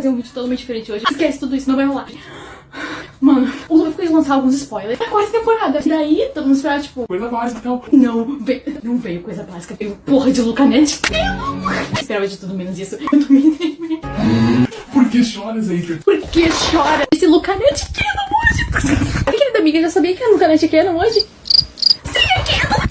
fazer um vídeo totalmente diferente hoje. Esquece tudo isso, não vai rolar. Mano, o Luca ficou de lançar alguns spoilers da quarta temporada. E daí, todo mundo esperava, tipo... Coisa básica, então. Não veio coisa básica. Veio porra de Lucanete. Esperava de tudo menos isso. Eu tô me entendendo. Por que choras, Adrian? Por que chora? Esse Lucanete Canon hoje. A querida amiga já sabia que era Lucanete Canon hoje? Sim, é Canon.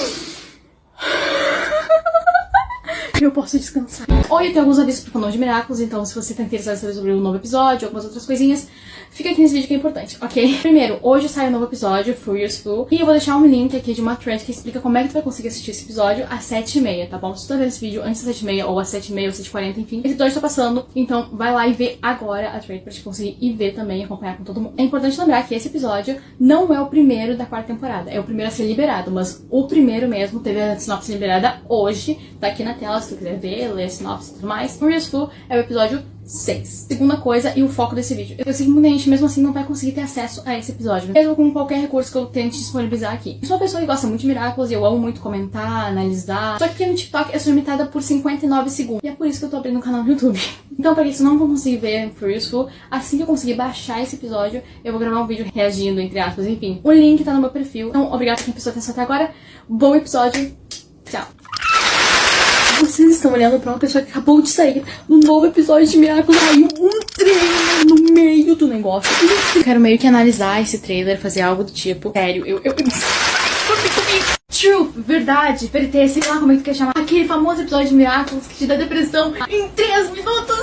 Eu posso descansar. Oi, eu tenho alguns avisos pro canal de Miraculous, então se você tá interessado em saber sobre um novo episódio, algumas outras coisinhas, fica aqui nesse vídeo que é importante, ok? Primeiro, hoje sai um novo episódio, Furious Fu, e eu vou deixar um link aqui de uma thread que explica como é que tu vai conseguir assistir esse episódio às 7h30, tá bom? Se tu tá vendo esse vídeo antes das 7h30, ou às 7h30, ou 7h40, enfim, esse episódio tá passando, então vai lá e vê agora a thread pra te conseguir ir ver também, acompanhar com todo mundo. É importante lembrar que esse episódio não é o primeiro da quarta temporada, é o primeiro a ser liberado, mas o primeiro mesmo teve a sinopse liberada hoje, tá aqui na tela se tu quiser ver, ler a sinopse e tudo mais. Furious Fu é o episódio 6. Segunda coisa e o foco desse vídeo. Eu sei que muita gente mesmo assim não vai conseguir ter acesso a esse episódio, mesmo com qualquer recurso que eu tente disponibilizar aqui. Eu sou uma pessoa que gosta muito de Miraculous e eu amo muito comentar, analisar. Só que aqui no TikTok eu sou limitada por 59 segundos. E é por isso que eu tô abrindo um canal no YouTube. Então, pra isso não vão conseguir ver Furious Fu, assim que eu conseguir baixar esse episódio, eu vou gravar um vídeo reagindo, entre aspas, enfim. O link tá no meu perfil. Então, obrigada por quem prestou atenção até agora. Bom episódio. Tchau. Vocês estão olhando pra uma pessoa que acabou de sair no novo episódio de Miraculous. Saiu um trailer no meio do negócio. Eu quero meio que analisar esse trailer, fazer algo do tipo. Sério, eu Truth, verdade, verter, sei lá como é que tu quer chamar. Aquele famoso episódio de Miraculous que te dá depressão em 3 minutos.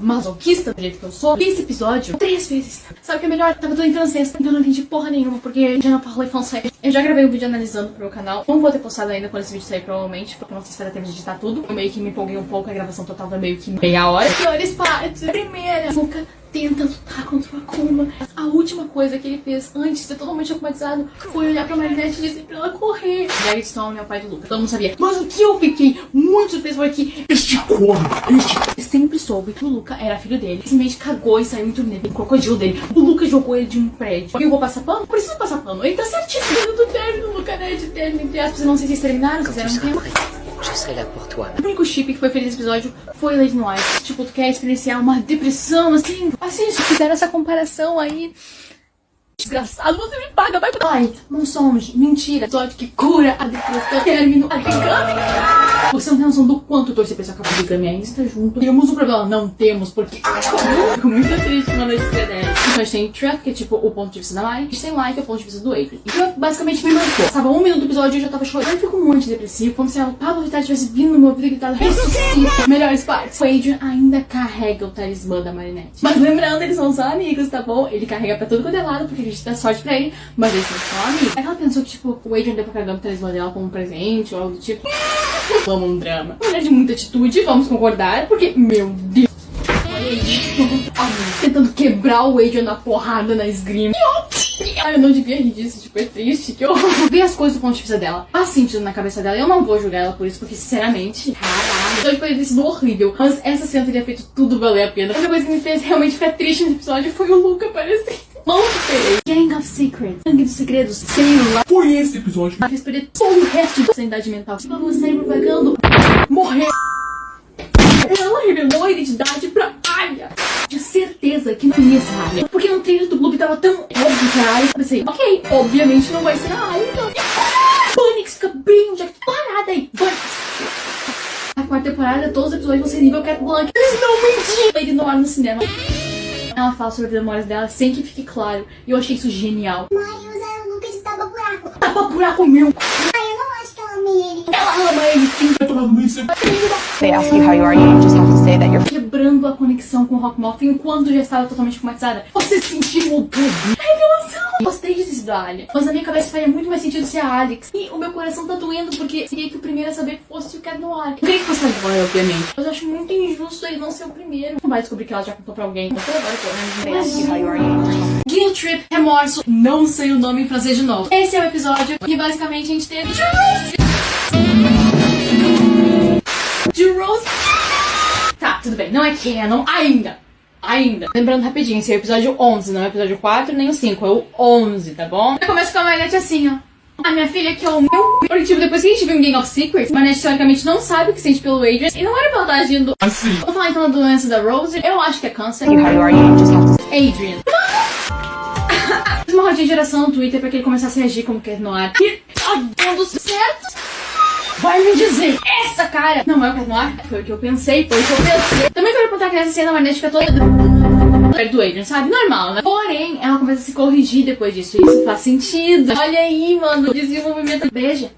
Masoquista, do jeito que eu sou, vi esse episódio 3 vezes. Sabe o que é melhor? Tava tudo em francês, então eu não entendi porra nenhuma, porque já não falei francês. Eu já gravei um vídeo analisando pro meu canal. Não vou ter postado ainda quando esse vídeo sair, provavelmente, porque não sei se vai dar tempo de editar tudo. Eu meio que me empolguei um pouco, a gravação total vai meio que meia hora. Piores partes. Primeira, Luca tenta lutar contra o Akuma. A última coisa que ele fez antes de ser totalmente akumatizado foi olhar pra Marinette e dizer pra ela correr. Gary Stone é o pai do Luca. Todo mundo sabia. Mas o que eu fiquei muito surpreso foi que Este corno, eu sempre soube que o Luca era filho dele. Simplesmente cagou e saiu em turnê com o crocodilo dele. O Luca jogou ele de um prédio. E eu vou passar pano? Não preciso passar pano. Ele tá certíssimo do término, Luca, né? De término, entre aspas. Eu não sei se eles terminaram, fizeram um tempo. Je serai là pour toi. O único chip que foi feliz nesse episódio foi Lady White. Tipo, tu quer experienciar uma depressão, assim, se fizeram essa comparação aí. Desgraçado, você me paga, vai pra... Ai, não somos, mentira. Episódio que cura a depressão, término, a bigame. Você não tem noção do quanto eu torci pra esse acabar de bigame ainda está junto. Temos um problema, não temos, porque... Fico muito triste uma noite de ideia. Então a gente tem Truth, que é tipo o ponto de vista da Mai. A gente tem Life, que é o ponto de vista do Adrian. E Truth basicamente me marcou. Passava 1 minuto do episódio e eu já tava chorando. Eu fico muito depressivo, como se a Pablo Vittar tivesse vindo no meu ouvido e gritado ressuscita. Melhores partes. O Adrian ainda carrega o talismã da Marinette. Mas lembrando, eles são só amigos, tá bom? Ele carrega pra tudo quanto é lado, porque a gente dá sorte pra ele, mas eles são só amigos. Ela pensou que, tipo, o Adrian deu pra carregar o talismã dela como um presente ou algo do tipo. Vamos um drama. Mulher de muita atitude, vamos concordar, porque, meu Deus. Tentando quebrar o Adrian na porrada na esgrima. Ai, eu não devia rir disso, tipo, é triste, que eu ver as coisas do ponto de vista dela. Faz sentido na cabeça dela, eu não vou julgar ela por isso, porque, sinceramente, caralho, então, poderia ter sido horrível. Mas essa cena teria feito tudo valer a pena. A única coisa que me fez realmente ficar triste nesse episódio foi o Luca aparecer. Não superei. Gang of Secrets. Sangue dos segredos. Sei lá. Foi esse episódio Ela fez perder todo o resto da sanidade mental. Tipo, o cérebro vagando. Morrer. Ela revelou a identidade pra Arya. Tinha certeza que não ia ser a Arya. Porque no trailer do Globo tava tão óbvio que era a Arya. Eu pensei, ok, obviamente não vai ser a Arya, então. Bunix fica bem onde é que parada aí. Bunix. A quarta temporada, todos os episódios vão ser nível Cat Blanc. Eles não mentiram. Ele no ar no cinema. Ela fala sobre as memórias dela sem que fique claro. E eu achei isso genial. Mãe, usaram o Luca de tapa-buraco. Tapa-buraco meu. Ai, eu não acho que ela ama ele. Ela ama ele sim. vai tomar no meio de você. They ask you how you are, you just have to say that you're Quebrando a conexão com o Rockmouth enquanto já estava totalmente traumatizada. Você sentiu o poder? A revelação! Gostei de ter sido a Alia, mas na minha cabeça faria muito mais sentido ser a Alex. E o meu coração tá doendo porque queria que o primeiro a saber fosse o Cat Noir. Eu queria que fosse a Boy, obviamente. Mas eu acho muito injusto ele não ser o primeiro. Não vai descobrir que ela já contou pra alguém. Até agora, pelo menos. they ask you how you are, you just have Guilt Trip, remorso, não sei o nome em francês de novo. Esse é o episódio que basicamente a gente teve de Rose. Tá, tudo bem, não é canon ainda. Lembrando rapidinho, esse é o episódio 11, não é o episódio 4 nem o 5, é o 11, tá bom? Eu começo com a Marinette assim, ó. A minha filha que é o meu Porque, tipo, depois que a gente viu em Game of Secrets, a Marinette teoricamente não sabe o que sente pelo Adrian. E não era pra ela estar agindo. Assim. Vou falar então da doença da Rose. Eu acho que é câncer. How you are, you just have to Adrian. Fiz uma rodinha de oração no Twitter pra que ele começasse a agir como Cat Noir. E tá dando certo. Vai me dizer, essa cara não é o Cat Noir? Foi o que eu pensei, foi o que eu pensei. Também quero apontar que nessa cena a Marinette fica toda perto do Adrian, sabe? Normal, né? Porém, ela começa a se corrigir depois disso. Isso faz sentido. Olha aí, mano, o desenvolvimento. Beija.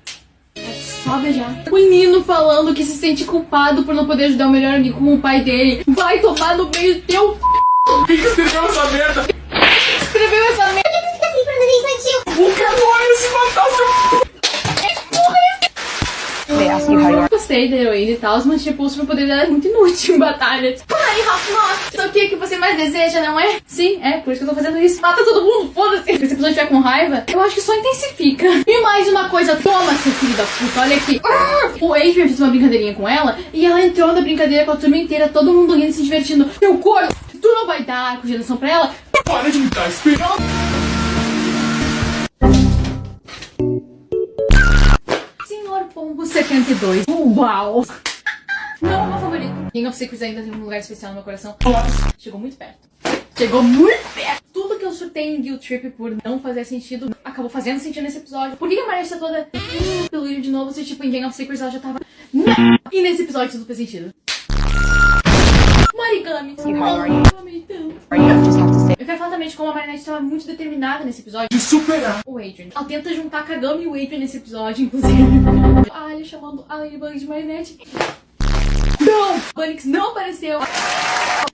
É só beijar. O menino falando que se sente culpado por não poder ajudar o melhor amigo como o pai dele. Vai tomar no meio teu. Quem que escreveu essa merda? Escreveu essa merda. Por que tu fica assim pra desenho infantil? O Canoa ia se matar, seu... they ask you how you are. Gostei da heroína e tal, mas tipo, o superpoder dela é muito inútil em batalha. Ai, Rafa, isso aqui é que você mais deseja, não é? Sim, é, por isso que eu tô fazendo isso. Mata todo mundo, foda-se. Se esse episódio estiver com raiva, eu acho que só intensifica. E mais uma coisa, toma, seu filho da puta, olha aqui. O Adrian fez uma brincadeirinha com ela e ela entrou na brincadeira com a turma inteira, todo mundo rindo e se divertindo. Meu corpo, tu não vai dar cogeração pra ela? Para de me dar esperança. Senhor Pombo 72. Uau! Não é meu favorito. King of Secrets ainda tem um lugar especial no meu coração. Chegou muito perto. Chegou muito perto. Tudo que eu surtei em Guilt Trip por não fazer sentido, acabou fazendo sentido nesse episódio. Por que a Marinette tá toda pelo ilho de novo, se tipo em Game of Secrets ela já tava... E nesse episódio tudo fez sentido. Marigami. How are you? Eu amei tanto. You just have to say Eu quero falar também de como a Marinette estava muito determinada nesse episódio. De superar. O Adrian. Ela tenta juntar a Kagami e o Adrian nesse episódio, inclusive. A Alia chamando a Ladybug de Marinette. Não! Bunix não apareceu.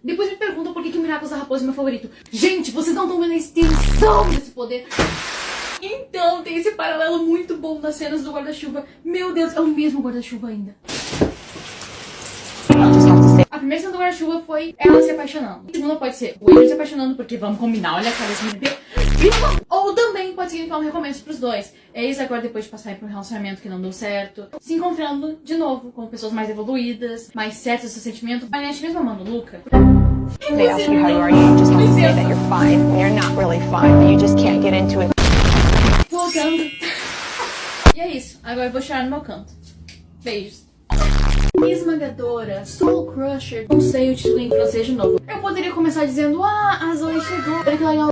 Depois me perguntam por que o Miraculous da Raposa é meu favorito. Gente, vocês não estão vendo a extensão desse poder. Então, tem esse paralelo muito bom nas cenas do guarda-chuva. Meu Deus, é o mesmo guarda-chuva ainda. you just have to say A primeira cena do guarda-chuva foi ela se apaixonando. A segunda pode ser o Adrian se apaixonando, porque vamos combinar, olha a cara desse menino. Ou também pode significar um recomeço pros dois. Eles agora, depois de passarem por um relacionamento que não deu certo, se encontrando de novo com pessoas mais evoluídas, mais certas do seu sentimento. A Marinette mesmo amando o Luca. they ask you how you are, you just have to say that you're fine when you're not really fine, but you just can't get into it. Voltando. E é isso. Agora eu vou chorar no meu canto. Beijos. Esmagadora, Soul Crusher. Não sei o título em francês de novo. Eu poderia começar dizendo: ah, a Zoe chegou. Olha que legal.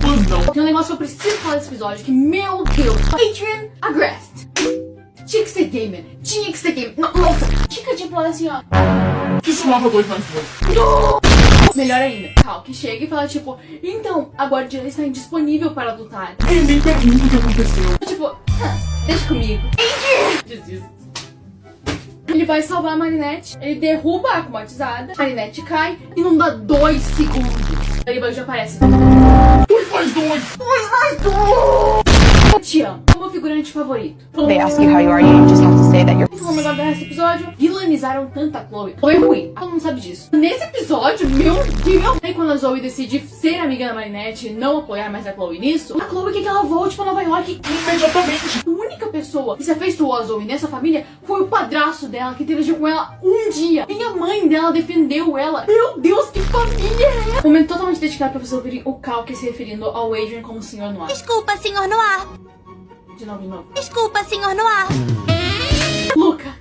Tem um negócio que eu preciso falar desse episódio. Que, meu Deus, Adrian Agreste. Tinha que ser gamer. Tinha que ser gamer. Nossa, tinha tipo assim, ó. Que somava 2 mais 2. Melhor ainda, Cal, que chega e fala tipo: então, a guardiã está indisponível para lutar. Ele nem pergunta o que aconteceu. Tipo, deixa comigo. Desisto. Ele vai salvar a Marinette, ele derruba a comatizada, a Marinette cai e não dá 2 segundos. A Ladybug já aparece. 2 mais 2. 2 mais 2! Eu te amo. É o meu figurante favorito. They ask you how you are, you just have to say that you're Falando agora do resto do episódio, vilanizaram tanto a Chloe. Chloe é ruim, todo mundo sabe disso. Nesse episódio, meu Deus! Aí quando a Zoe decide ser amiga da Marinette e não apoiar mais a Chloe nisso, a Chloe quer que ela volte pra Nova York Imediatamente. A única pessoa que se afeiçoou a Zoe nessa família foi o padrasto dela, que interagiu com ela um dia. E a mãe dela defendeu ela. Meu Deus, que família é essa? Momento totalmente dedicado pra vocês ouvirem o Cal se referindo ao Adrian como Senhor Noir. Desculpa, senhor Noir. De novo. Desculpa, senhor Noir. Luca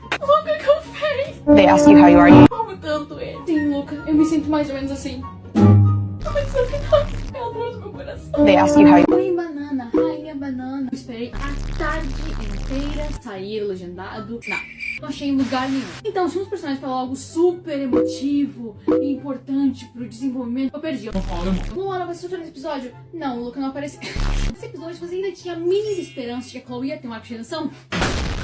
que eu fiz. they ask you how you are, you Eu amo tanto ele. Sim, Luca, eu me sinto mais ou menos assim. Mas no final, é o amor do meu coração. they ask you how you Oi, banana, rainha banana. Eu esperei a tarde inteira sair legendado. Não achei em lugar nenhum. Então, se um dos personagens falar algo super emotivo e importante pro desenvolvimento, eu perdi. Não fala, irmão. Luana vai surtar nesse episódio? Não, o Luca não apareceu. Nesse episódio, você ainda tinha a mínima esperança de que a Chloe ia ter uma redenção?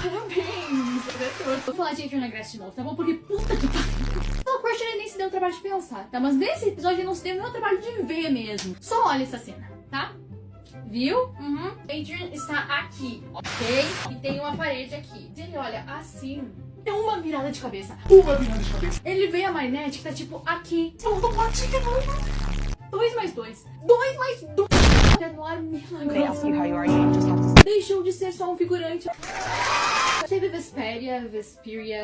Parabéns, você é torto. Vou falar de Adrian Agreste de novo, tá bom? Porque puta que pariu. O Crush ele nem se deu o trabalho de pensar, tá? Mas nesse episódio ele não se deu nem o trabalho de ver mesmo. Só olha essa cena, tá? Viu? Uhum. Adrian está aqui, ok? E tem uma parede aqui. Se ele olha assim, é uma virada de cabeça. Uma virada de cabeça. Ele vê a Marinette que tá tipo aqui. Eu não bati de novo. 2 mais 2. 2 mais 2. Noir they ask you milagroso. how you are, you just have to say Deixou de ser só um figurante. Teve Vesperia,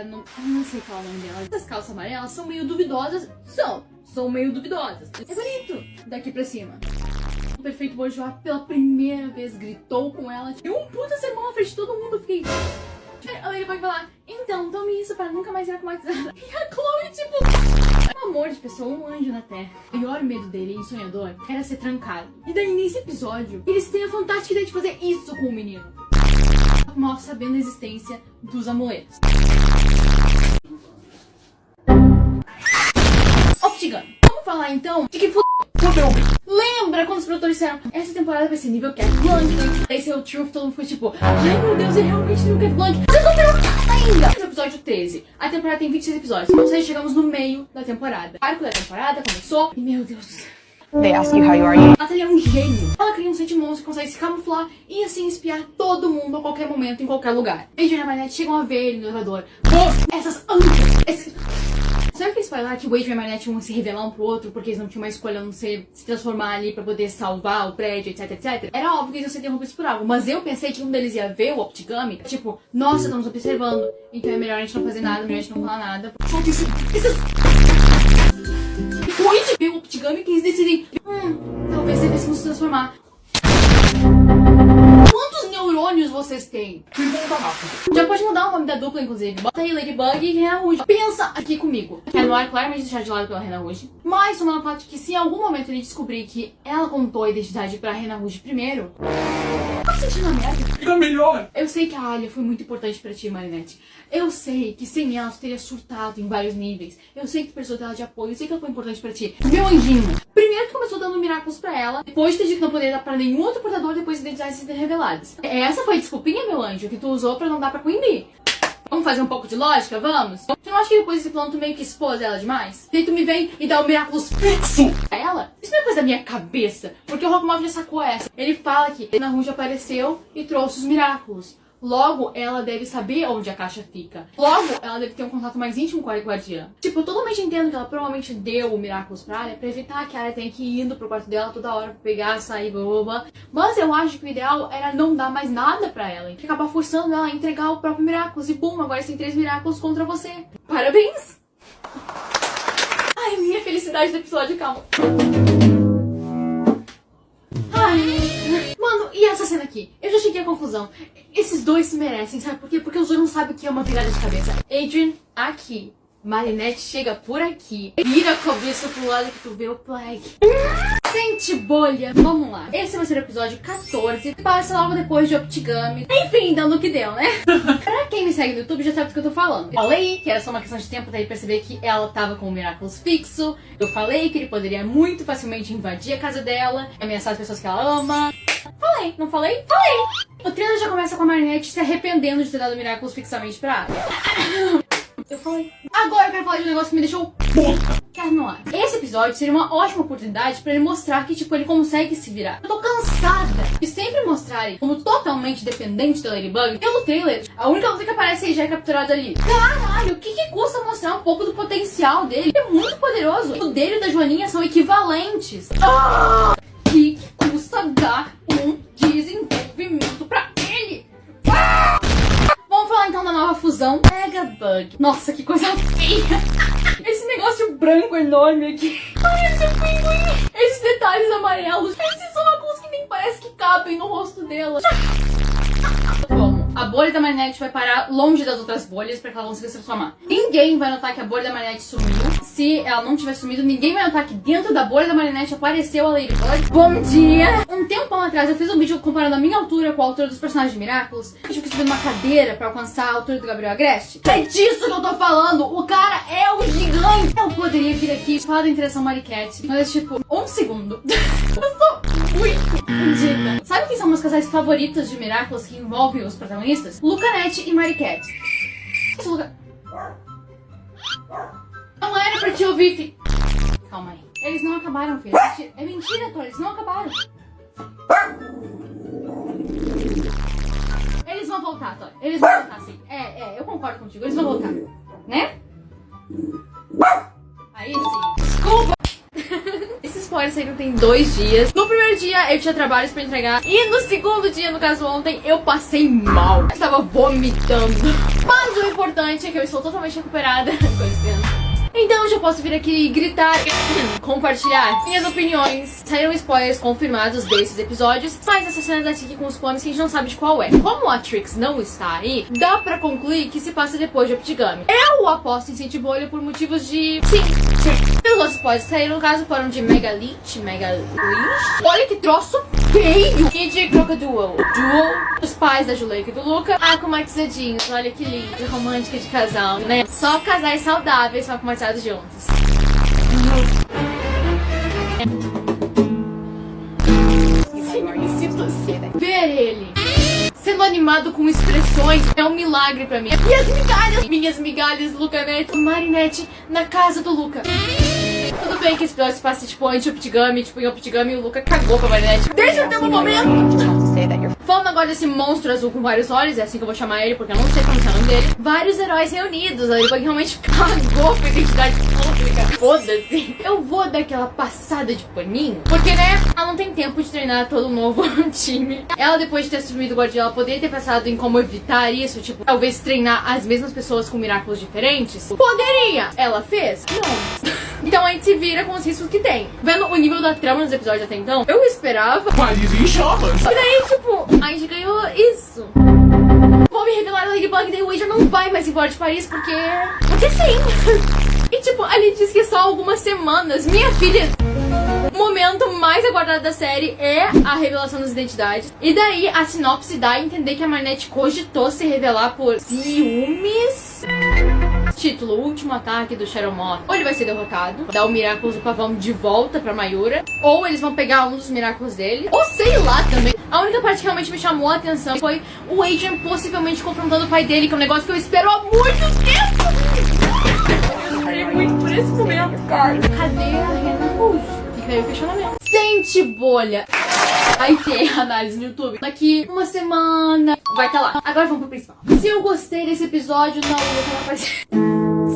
não sei qual é o nome dela. Essas calças amarelas são meio duvidosas. São meio duvidosas. É bonito daqui pra cima. O perfeito bourgeois pela primeira vez gritou com ela. E um puta sermão à frente de todo mundo. Eu fiquei... A Ladybug vai lá, então, tome isso pra nunca mais ser traumatizada. E a Chloe, tipo, um amor de pessoa, um anjo na terra. O maior medo dele, em sonhador, era ser trancado. E daí, nesse episódio, eles têm a fantástica ideia de fazer isso com o menino. Mal sabendo a existência dos amuletos. Optigami. Vamos falar então de que fudeu. Lembra quando os produtores disseram essa temporada vai ser nível Cat Blanket? Aí seu Truth, todo mundo foi tipo, ai meu Deus, ele realmente nível Cat Blanket. Vocês não viram nada ainda! Esse é o episódio 13. A temporada tem 26 episódios. Ou seja, chegamos no meio da temporada. O arco da temporada começou e meu Deus do céu. They ask you how you are. You Natalie é um gênio. Ela cria um sete monstro que consegue se camuflar e assim espiar todo mundo a qualquer momento, em qualquer lugar. Adrian e a Marinette chegam a ver ele no elevador. Essas âncoras, Sabe que eles falaram que o Adrian e a Marinette vão se revelar um pro outro porque eles não tinham mais escolha a não ser se transformar ali pra poder salvar o prédio, etc, etc? Era óbvio que eles iam ser interrompidos por algo, mas eu pensei que um deles ia ver o Optigami, tipo, nossa, estamos observando, então é melhor a gente não fazer nada, melhor a gente não falar nada. Só que o Adrian vê o Optigami que eles decidem, talvez devêssemos se transformar. Quantos neurônios vocês têm? Pergunta rápido. Já pode mudar o nome da dupla, inclusive. Bota aí Ladybug e Rena Rouge. Pensa aqui comigo. Renoir claramente deixar de lado pela Rena Rouge. Mas tomando a parte que se em algum momento ele descobrir que ela contou a identidade pra Rena Rouge primeiro, tá sentindo a merda? Fica melhor. Eu sei que a Alia foi muito importante pra ti, Marinette. Eu sei que sem ela tu teria surtado em vários níveis. Eu sei que tu precisou dela de apoio. Eu sei que ela foi importante pra ti. Meu anjinho. Primeiro tu começou dando Miraculous pra ela. Depois tu disse que não poderia dar pra nenhum outro portador depois de identidades serem reveladas. Essa foi a desculpinha, meu anjo, que tu usou pra não dar pra Queen Bee. Vamos fazer um pouco de lógica? Vamos? Tu não acha que depois desse plano tu meio que expôs ela demais? E aí tu me vem e dá o Miraculous fixo pra ela? Isso não é coisa da minha cabeça. Porque o Rockmove já sacou essa. Ele fala que Rena Rouge apareceu e trouxe os Miraculous. Logo, ela deve saber onde a caixa fica. Logo, ela deve ter um contato mais íntimo com a guardiã. Tipo, eu totalmente entendo que ela provavelmente deu o Miraculous pra Alia pra evitar que a Alia tenha que ir indo pro quarto dela toda hora pra pegar, sair, blá blá blá. Mas eu acho que o ideal era não dar mais nada pra ela. E acabar forçando ela a entregar o próprio Miraculous. E bum, agora tem 3 Miraculous contra você. Parabéns! Ai, minha felicidade do episódio, calma. Ai... Mano, e essa cena aqui? Eu já cheguei à conclusão. Esses dois se merecem, sabe por quê? Porque os dois não sabem o que é uma virada de cabeça. Adrian, aqui. Marinette chega por aqui. Vira a cabeça pro lado que tu vê o Plague. Sente bolha. Vamos lá. Esse vai ser o episódio 14. Passa logo depois de Optigami. Enfim, dando o que deu, né? Pra quem me segue no YouTube já sabe do que eu tô falando. Eu falei que era só uma questão de tempo daí perceber que ela tava com o Miraculous fixo. Eu falei que ele poderia muito facilmente invadir a casa dela, ameaçar as pessoas que ela ama. Falei, não falei? Falei! O trailer já começa com a Marinette se arrependendo de ter dado Miraculous fixamente pra Alia. Eu falei. Agora eu quero falar de um negócio que me deixou Renoir. Esse episódio seria uma ótima oportunidade pra ele mostrar que, tipo, ele consegue se virar. Eu tô cansada de sempre mostrarem como totalmente dependente da Ladybug. Pelo trailer, a única coisa que aparece aí já é capturada ali. Caralho, o que custa mostrar um pouco do potencial dele? Ele é muito poderoso. O dele e o da Joaninha são equivalentes. Que custa dar um desenvolvimento pra ele? Vamos falar então da nova fusão Megabug. Nossa, que coisa feia. Esse negócio branco enorme aqui. Ai, esse pinguim. Esses detalhes amarelos. Esses óculos que nem parece que cabem no rosto dela. Como? A bolha da Marinette vai parar longe das outras bolhas pra que ela consiga se transformar. Ninguém vai notar que a bolha da Marinette sumiu. Se ela não tiver sumido, ninguém vai notar que dentro da bolha da Marinette apareceu a Ladybug. Bom dia! Um tempão atrás eu fiz um vídeo comparando a minha altura com a altura dos personagens de Miraculous. Eu tive que subir numa cadeira pra alcançar a altura do Gabriel Agreste. É disso que eu tô falando! O cara é o gigante! Eu poderia vir aqui e falar da interação Maricat, mas tipo, um segundo. Eu sou muito fodida. Sabe quem são meus casais favoritos de Miraculous que envolvem os protagonistas? Lucanete e Maricat. Não era pra te ouvir, filho. Calma aí. Eles não acabaram, filho. É mentira, Thor. Eles não acabaram. Eles vão voltar, Thor. Eles vão voltar, sim. Eu concordo contigo. Eles vão voltar. Né? Aí sim. Desculpa. Esses spoilers saíram tem 2 dias. No primeiro dia eu tinha trabalhos pra entregar. E no segundo dia, no caso ontem, eu passei mal. Eu estava vomitando. Mas o importante é que eu estou totalmente recuperada. Então eu já posso vir aqui e gritar, compartilhar minhas opiniões. Saíram spoilers confirmados desses episódios, mas essa cena daqui com os planos que a gente não sabe de qual é. Como a Trix não está aí, dá pra concluir que se passa depois de Optigami. Eu aposto em Centibolha por motivos de... Sim. Os outros spoilers que saíram, no caso, foram de Megalit. Olha que troço feio! E de Crocodile. Os pais da Juleika e do Luca, aclimatizadinhos. Olha que lindo, romântica de casal, né? Só casais saudáveis são aclimatizados juntos. Ver ele sendo animado com expressões é um milagre pra mim. E as migalhas, minhas migalhas, Luca Neto, Marinette na casa do Luca. Tudo bem que esse episódio se passa tipo antes de Optigami, tipo em Optigami o Luca cagou pra Marinette. Deixa eu ter um momento! Falando agora desse monstro azul com vários olhos, é assim que eu vou chamar ele, porque eu não sei como é o nome dele. Vários heróis reunidos, a Ladybug realmente cagou pra identidade pública. Foda-se. Eu vou dar aquela passada de paninho, porque né, ela não tem tempo de treinar todo um novo time. Ela, depois de ter assumido o Guardião, ela poderia ter pensado em como evitar isso, tipo, talvez treinar as mesmas pessoas com Miraculous diferentes. Poderia! Ela fez? Não. Então a gente se vira com os riscos que tem. Vendo o nível da trama nos episódios até então, eu esperava... Paris em chamas! E daí, tipo, a gente ganhou isso. Vou me revelar a Ladybug, daí o Wade não vai mais embora de Paris, porque... Porque sim! E tipo, ali diz que é só algumas semanas. Minha filha... O momento mais aguardado da série é a revelação das identidades. E daí a sinopse dá a entender que a Marinette cogitou se revelar por ciúmes. Título: O último ataque do Shadow Moth. Ou ele vai ser derrotado, dar o Miraculous do Pavão de volta pra Mayura, ou eles vão pegar um dos Miraculous dele, ou sei lá também. A única parte que realmente me chamou a atenção foi o Adrian possivelmente confrontando o pai dele, que é um negócio que eu espero há muito tempo. Eu esperei muito por esse momento, cara. Cadê a Rena Rouge? Fica aí o questionamento. Centibolha. Vai ter análise no YouTube. Daqui uma semana vai estar lá. Agora vamos pro principal. Se eu gostei desse episódio, não, eu vou aparecer.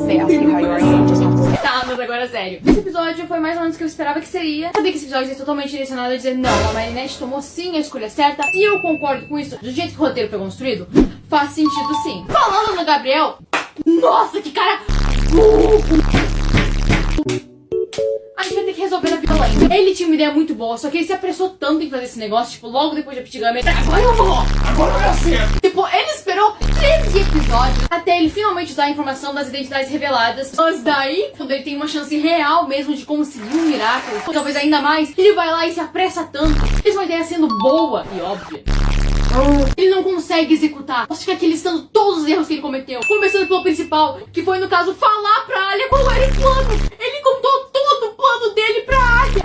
They ask you how you are, you just have to say. Tá, mas agora é sério. Esse episódio foi mais ou menos o que eu esperava que seria. Sabia que esse episódio é totalmente direcionado a dizer não, a Marinette tomou sim a escolha certa. E eu concordo com isso. Do jeito que o roteiro foi construído, faz sentido sim. Falando no Gabriel, nossa, que cara... A gente vai ter que resolver na violência. Ele tinha uma ideia muito boa, só que ele se apressou tanto em fazer esse negócio, tipo, logo depois de Optigami. Agora eu vou! Agora vai ser! Tipo, ele esperou 13 episódios até ele finalmente usar a informação das identidades reveladas. Mas daí, quando ele tem uma chance real mesmo de conseguir um Miraculous, ou talvez ainda mais, ele vai lá e se apressa tanto. Fez uma ideia sendo boa e óbvia. Ele não consegue executar. Posso ficar aqui listando todos os erros que ele cometeu. Começando pelo principal, que foi, no caso, falar pra Alia qual era o plano. Ele contou todo o plano dele pra Alia.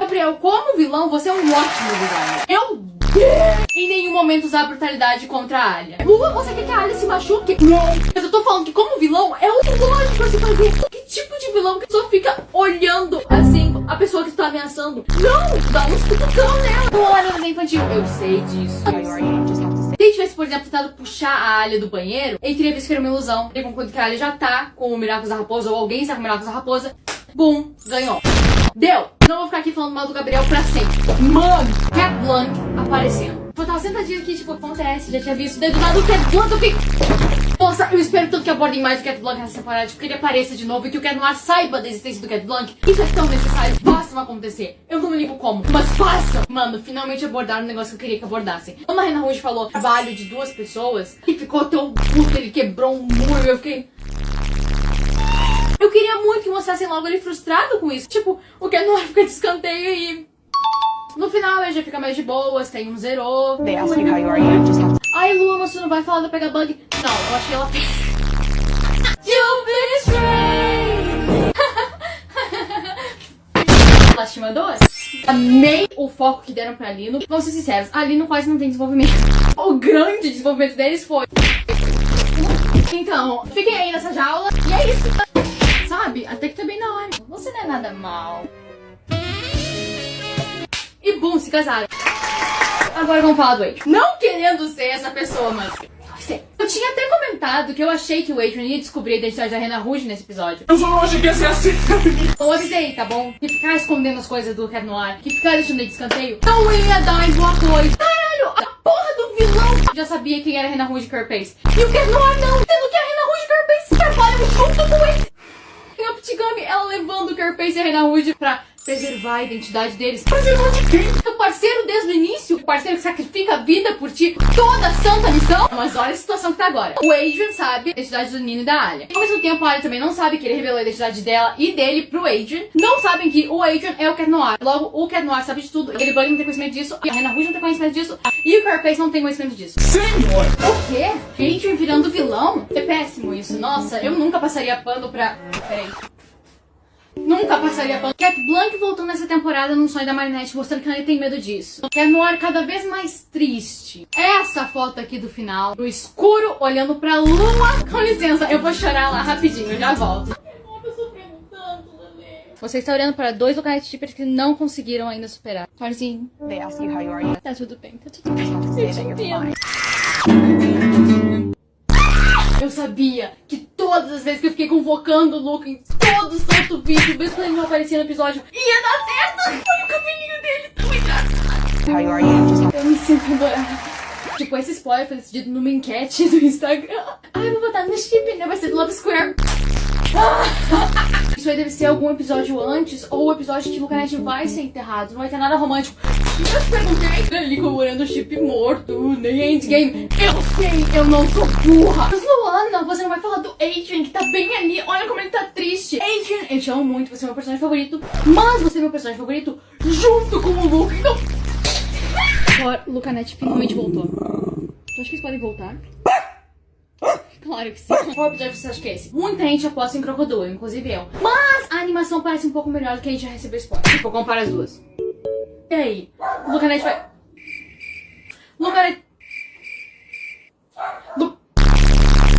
Gabriel, como vilão, você é um ótimo designer. Meu Deus! Em nenhum momento usar brutalidade contra a Alia. Lua, você quer que a Alia se machuque? Não. Mas eu tô falando que como vilão, é o lógico pra se fazer. Que tipo de vilão que só fica olhando, assim, a pessoa que tu tá ameaçando? Não! Dá um cutucão nela. Não olha no desenho infantil. Eu sei disso. How you are, you just have to say. Se ele tivesse, por exemplo, tentado puxar a Alia do banheiro, ele teria visto que era uma ilusão. Ele concluiu que a Alia já tá com o Miraculous da Raposa, ou alguém está com o Miraculous da Raposa. Bum, ganhou. Deu! Não vou ficar aqui falando mal do Gabriel pra sempre. Mano, Cat Blanc aparecendo. Eu tava sentadinha aqui, tipo, acontece, já tinha visto. Daí do lado do Cat Blanc, eu fico... Nossa, eu espero tanto que abordem mais o Cat Blanc nessa temporada, porque ele apareça de novo e que o Cat Noir saiba da existência do Cat Blanc. Isso é tão necessário. Façam acontecer. Eu não me ligo como, mas façam! Mano, finalmente abordaram um negócio que eu queria que abordassem. Quando a Rena Rouge falou trabalho de 2 pessoas, e ficou tão puto, ele quebrou um muro, eu fiquei... Eu queria muito que mostrassem logo ele frustrado com isso. Tipo, o Cat Noir fica de escanteio e... No final ele já fica mais de boas, tem um zero. They ask you how you are, you just have to. Ai, Lua, mas você não vai falar da Pega Bug? Não, eu achei ela... You betray! Lastimador? Amei o foco que deram pra Lino. Vamos ser sinceros, a Lino quase não tem desenvolvimento. O grande desenvolvimento deles foi... Então, fiquem aí nessa jaula e é isso. Sabe? Até que tá bem na hora. Você não é nada mal. E bum, se casaram. Agora vamos falar do Adrian. Não querendo ser essa pessoa, mas... Eu tinha até comentado que eu achei que o Adrian ia descobrir a identidade da Rena Rouge nesse episódio. Eu só não achei que ia ser assim. Eu avisei, tá bom? Que ficar escondendo as coisas do Cat Noir, que ficar deixando ele de escanteio, não ia dar em boa coisa. Caralho, a porra do vilão já sabia quem era a Rena Rouge Carapace. E o Cat Noir não, sendo que a Rena Rouge Carapace trabalham junto com ele. Em filme, ela levando o Carpace e a Rena Rouge pra preservar a identidade deles. Preservar de quem? O parceiro desde o início, o parceiro que sacrifica a vida por ti, toda a santa missão. Mas olha a situação que tá agora. O Adrian sabe a identidade do Nino e da Alia. Ao mesmo tempo, a Alia também não sabe que ele revelou a identidade dela e dele pro Adrian. Não sabem que o Adrian é o Cat Noir. Logo, o Cat Noir sabe de tudo. Ele Bug não tem conhecimento disso. A Rena Rouge não tem conhecimento disso. E o Carpace não tem conhecimento disso. Senhor! O quê? Adrian virando vilão? É péssimo isso. Nossa, eu nunca passaria pano pra... Peraí. Nunca passaria pano. Cat Blanc voltou nessa temporada num sonho da Marinette, mostrando que ele tem medo disso. Cat Noir cada vez mais triste. Essa foto aqui do final, no escuro, olhando pra lua. Com licença, eu vou chorar lá rapidinho, eu já volto. Você está olhando para dois locais típicos que não conseguiram ainda superar. Parzinho. They ask you how you are, you Tá tudo bem, tá tudo bem. say that you're fine. Eu sabia que todas as vezes que eu fiquei convocando o Luke em todo santo vídeo, mesmo quando ele não aparecia no episódio, ia dar certo! Olha o cabelinho dele, tão engraçado! How you are, you just have Eu me sinto adorada. Tipo, esse spoiler foi decidido numa enquete do Instagram. Ai, eu vou botar no chip, né? Vai ser do Love Square. Isso aí deve ser algum episódio antes, ou o episódio que o Lucanete vai ser enterrado. Não vai ter nada romântico. Eu te perguntei ali comemorando o chip morto, nem Endgame. Eu sei, eu não sou burra. Mas Luana, você não vai falar do Adrian, que tá bem ali. Olha como ele tá triste. Adrian, eu te amo muito, você é meu personagem favorito. Mas você é meu personagem favorito junto com o Luke. Então... Agora, o Lucanete finalmente voltou. Tu acha que eles podem voltar? Claro que sim. Qual episódio você acha que é esse? Muita gente aposta em Crocodile, inclusive eu. Mas a animação parece um pouco melhor do que a gente já recebeu spoiler. Tipo, compara as duas. E aí? O Lucanete vai... Lucanete...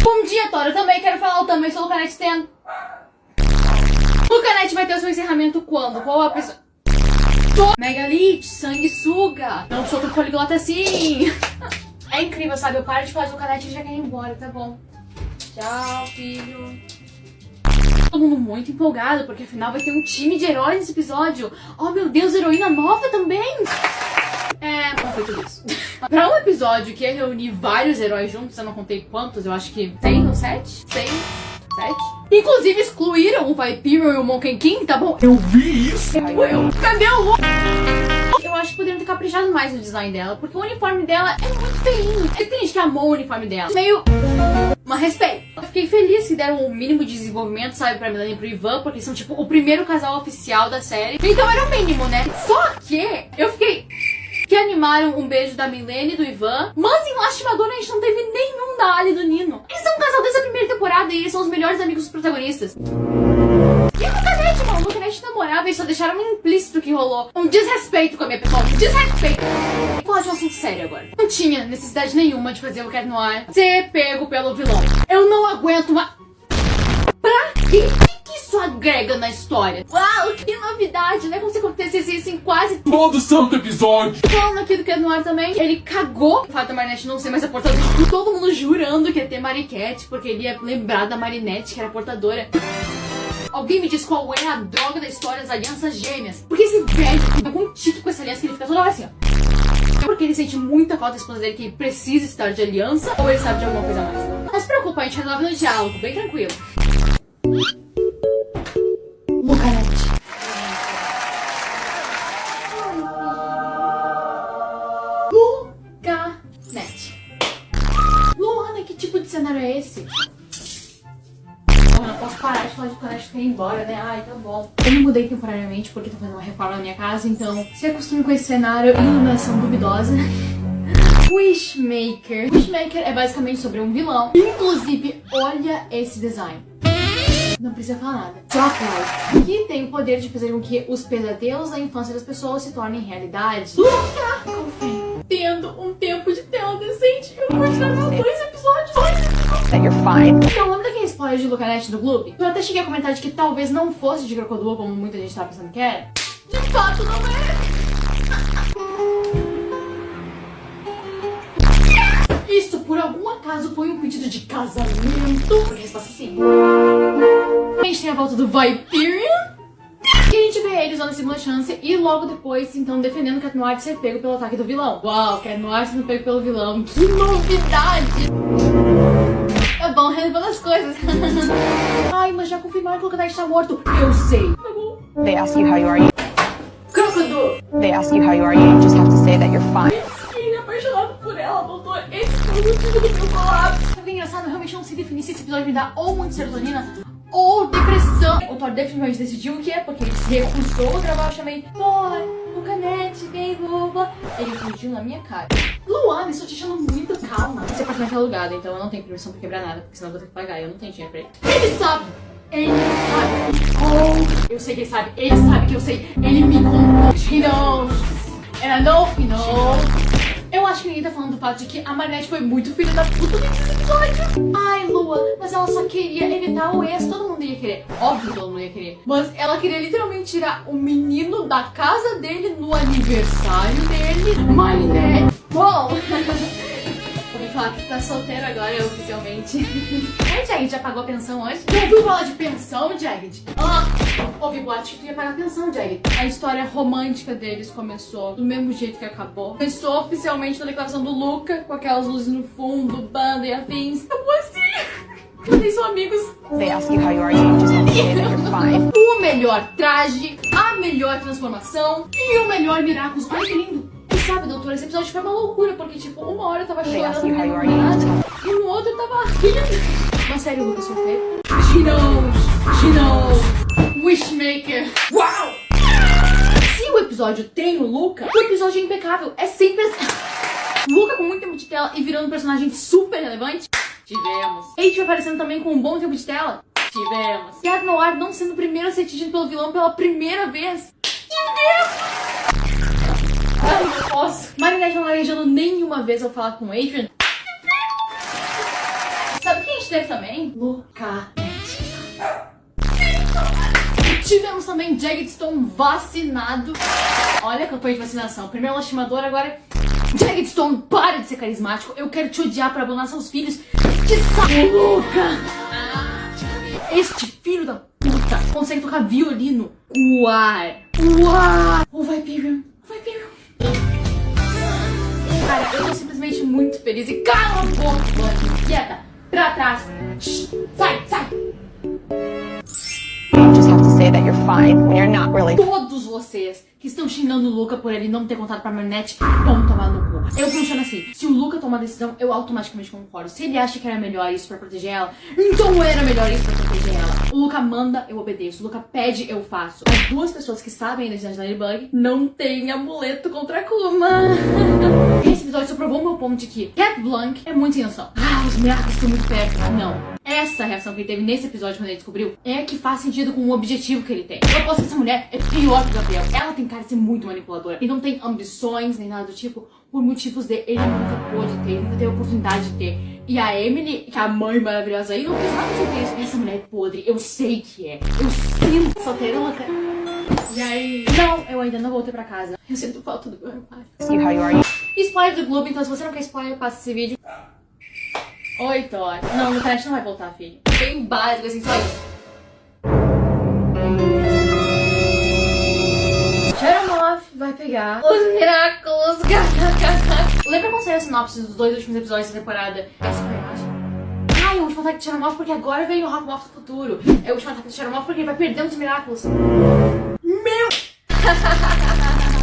Bom dia, Tora. Eu também quero falar, eu também sou Lucanete Stan. Lucanete vai ter o seu encerramento quando? Qual a pessoa... Megalith, sanguessuga. Não sou tão poliglota assim. É incrível, sabe? Eu paro de fazer o Lucanete e já quer ir embora, tá bom. Tchau, filho. Todo mundo muito empolgado, porque afinal vai ter um time de heróis nesse episódio. Oh, meu Deus, heroína nova também. Não foi tudo isso. Pra um episódio que ia reunir vários heróis juntos, eu não contei quantos, eu acho que 6 ou 7? 6, 7. Inclusive excluíram o Vyperion e o Monkey King, tá bom? Eu vi isso! Cadê o Lu? Eu acho que poderiam ter caprichado mais no design dela, porque o uniforme dela é muito feinho. Tem gente que amou o uniforme dela. Meio... Mas respeito. Eu fiquei feliz que deram o mínimo de desenvolvimento, sabe, pra Melanie e pro Ivan, porque são, tipo, o primeiro casal oficial da série. Então era o mínimo, né? Só que eu fiquei... Que animaram um beijo da Milene e do Ivan. Mas em Lastimador a gente não teve nenhum da Ali e do Nino. Eles são um casal desde a primeira temporada e eles são os melhores amigos dos protagonistas. E a Lucanete, mano? O Lucanete namorava e só deixaram implícito que rolou um desrespeito com a minha pessoa. Um desrespeito. Vou falar de um assunto sério agora. Não tinha necessidade nenhuma de fazer o Cat Noir ser pego pelo vilão. Eu não aguento mais... Pra quê? O que isso agrega na história? Uau, que novidade, né? Como se acontecesse isso em quase Todo santo episódio! falando aqui do Cat Noir também, ele cagou o fato da Marinette não ser mais a portadora. E todo mundo jurando que ia ter Mariquette, porque ele ia lembrar da Marinette, que era a portadora. Alguém me diz qual é a droga da história das alianças gêmeas. Porque esse velho tem algum tique com essa aliança que ele fica toda hora assim, ó. Porque ele sente muita falta da esposa dele, que ele precisa estar de aliança, ou ele sabe de alguma coisa a mais. Não se preocupa, a gente resolve no diálogo, bem tranquilo. Lucanete. Lucanete. Luana, que tipo de cenário é esse? Eu não posso parar de falar de Lucanete e ir embora, né? Ai, tá bom. Eu me mudei temporariamente porque tô fazendo uma reforma na minha casa, então se acostume com esse cenário e iluminação duvidosa. Wishmaker. Wishmaker é basicamente sobre um vilão. Inclusive, olha esse design. Não precisa falar nada. Droplight, que tem o poder de fazer com que os pesadelos da infância das pessoas se tornem realidade. Luca! Confio. Tendo um tempo de tela decente, eu vou tirar 2 episódios. that you're fine. Então, lembra daquele spoiler de Lucanete do Gloob? Eu até cheguei a comentar de que talvez não fosse de Crocodile, como muita gente tava pensando que era. De fato, não é. Isso, por algum acaso, foi um pedido de casamento? Porque a resposta é sim. A gente tem a volta do Vyperion. E a gente vê ele usando a segunda chance e logo depois, então, defendendo o Cat Noir de ser pego pelo ataque do vilão. Uau, Cat Noir sendo pego pelo vilão. Que novidade! É bom resolver as coisas. Ai, mas já confirmaram que o Knight tá morto. Eu sei. Tá bom. They ask you how you are, you Crocodile. They ask you how you are, you just have to say that you're fine. Fiquei apaixonado por ela, doutor. Esse foi o motivo do meu colapso. Sabe o que é engraçado? Eu realmente não sei definir se esse episódio me dá ou muita serotonina ou depressão. O Thor definitivamente decidiu o que é, porque ele se recusou a gravar. Eu chamei Thor, o Canete, vem, boba. Ele fugiu na minha cara. Luana, estou te achando muito calma. Esse apartamento é alugado, então eu não tenho permissão pra quebrar nada, porque senão eu vou ter que pagar. Eu não tenho dinheiro pra ele. Ele sabe! Ele sabe! Oh, eu sei que ele sabe. Ele sabe que eu sei. Ele me contou. He knows. And I know he knows. Eu acho que ninguém tá falando do fato de que a Marinette foi muito filha da puta nesse episódio. Ai, Lua, mas ela só queria evitar o ex. Todo mundo ia querer. Óbvio que todo mundo ia querer. Mas ela queria literalmente tirar o menino da casa dele no aniversário dele. Marinette. Bom. Ouvi falar que tá solteiro agora, oficialmente. Ai, Jagged, já pagou a pensão hoje? Já ouviu falar de pensão, Jagged? Ouvi boato que tu ia pagar a pensão, Jagged. A história romântica deles começou do mesmo jeito que acabou. Começou oficialmente na declaração do Luca, com aquelas luzes no fundo, banda e afins. Acabou assim. Vocês são amigos. They ask you how you are, you just have to say that you're fine. O melhor traje, a melhor transformação e o melhor Miraculous. Olha que lindo. E sabe, doutor, esse episódio foi uma loucura, porque, tipo, uma hora eu tava chorando e no outro eu tava rindo. Mas sério, Lucas solteiro? She knows, Wishmaker. Uau! Se o episódio tem o Luca, o episódio é impecável. É sempre assim. Luca com muito tempo de tela e virando um personagem super relevante? Tivemos. Kate aparecendo também com um bom tempo de tela? Tivemos. Cat Noir não sendo o primeiro a ser atingido pelo vilão pela primeira vez? Tivemos! Ai, não posso. Marinette não arejando nenhuma vez ao falar com o Adrian. Sabe o que a gente teve também? Luca. Tivemos também Jagged Stone vacinado. Olha a campanha de vacinação. Primeiro lastimador, agora Jagged Stone, para de ser carismático. Eu quero te odiar pra abandonar seus filhos. Que saco, Luca! Este filho da puta consegue tocar violino. Uau! O Viperion. Cara, eu tô simplesmente muito feliz. E cala a boca, mano. Quieta. Pra trás. Shhh. Sai. You just have to say that you're fine when you're not really. Todos vocês que estão xingando o Luca por ele não ter contado pra Marinette vão tomar no cu. Eu funciono assim. Se o Luca tomar decisão, eu automaticamente concordo. Se ele acha que era melhor isso pra proteger ela, então era melhor isso pra proteger ela. O Luca manda, eu obedeço. O Luca pede, eu faço. As duas pessoas que sabem a identidade da Ladybug não têm amuleto contra a Kuma. Esse episódio só provou o meu ponto de que Cat Blanc é muito sem noção. Os Miraculous estão muito perto. Não. Essa reação que ele teve nesse episódio quando ele descobriu é que faz sentido com o objetivo que ele tem. Eu aposto que essa mulher é pior que o Gabriel. Ela tem cara de ser muito manipuladora e não tem ambições nem nada do tipo por motivos de ele nunca pôde ter, nunca teve a oportunidade de ter. E a Emily, que é a mãe maravilhosa aí, não fez nada sobre isso. Essa mulher é podre, eu sei que é. Eu sinto solteira, louca. E aí? Não, eu ainda não voltei pra casa. Eu sinto falta do meu pai. Ask you how you are, you Spoiler do Globo, então se você não quer spoiler, passa esse vídeo. Oi, Thor. Não, no Canete não vai voltar, filho. Bem básico, assim, só isso. Sharon vai pegar os Miraculous. Lembra quando saiu a sinopse dos 2 últimos episódios da temporada? Essa foi a imagem. Ai, o último ataque de Sharon porque agora veio o Rockmoth do futuro. É o último ataque de Sharon porque ele vai perder os Miraculous. Meu!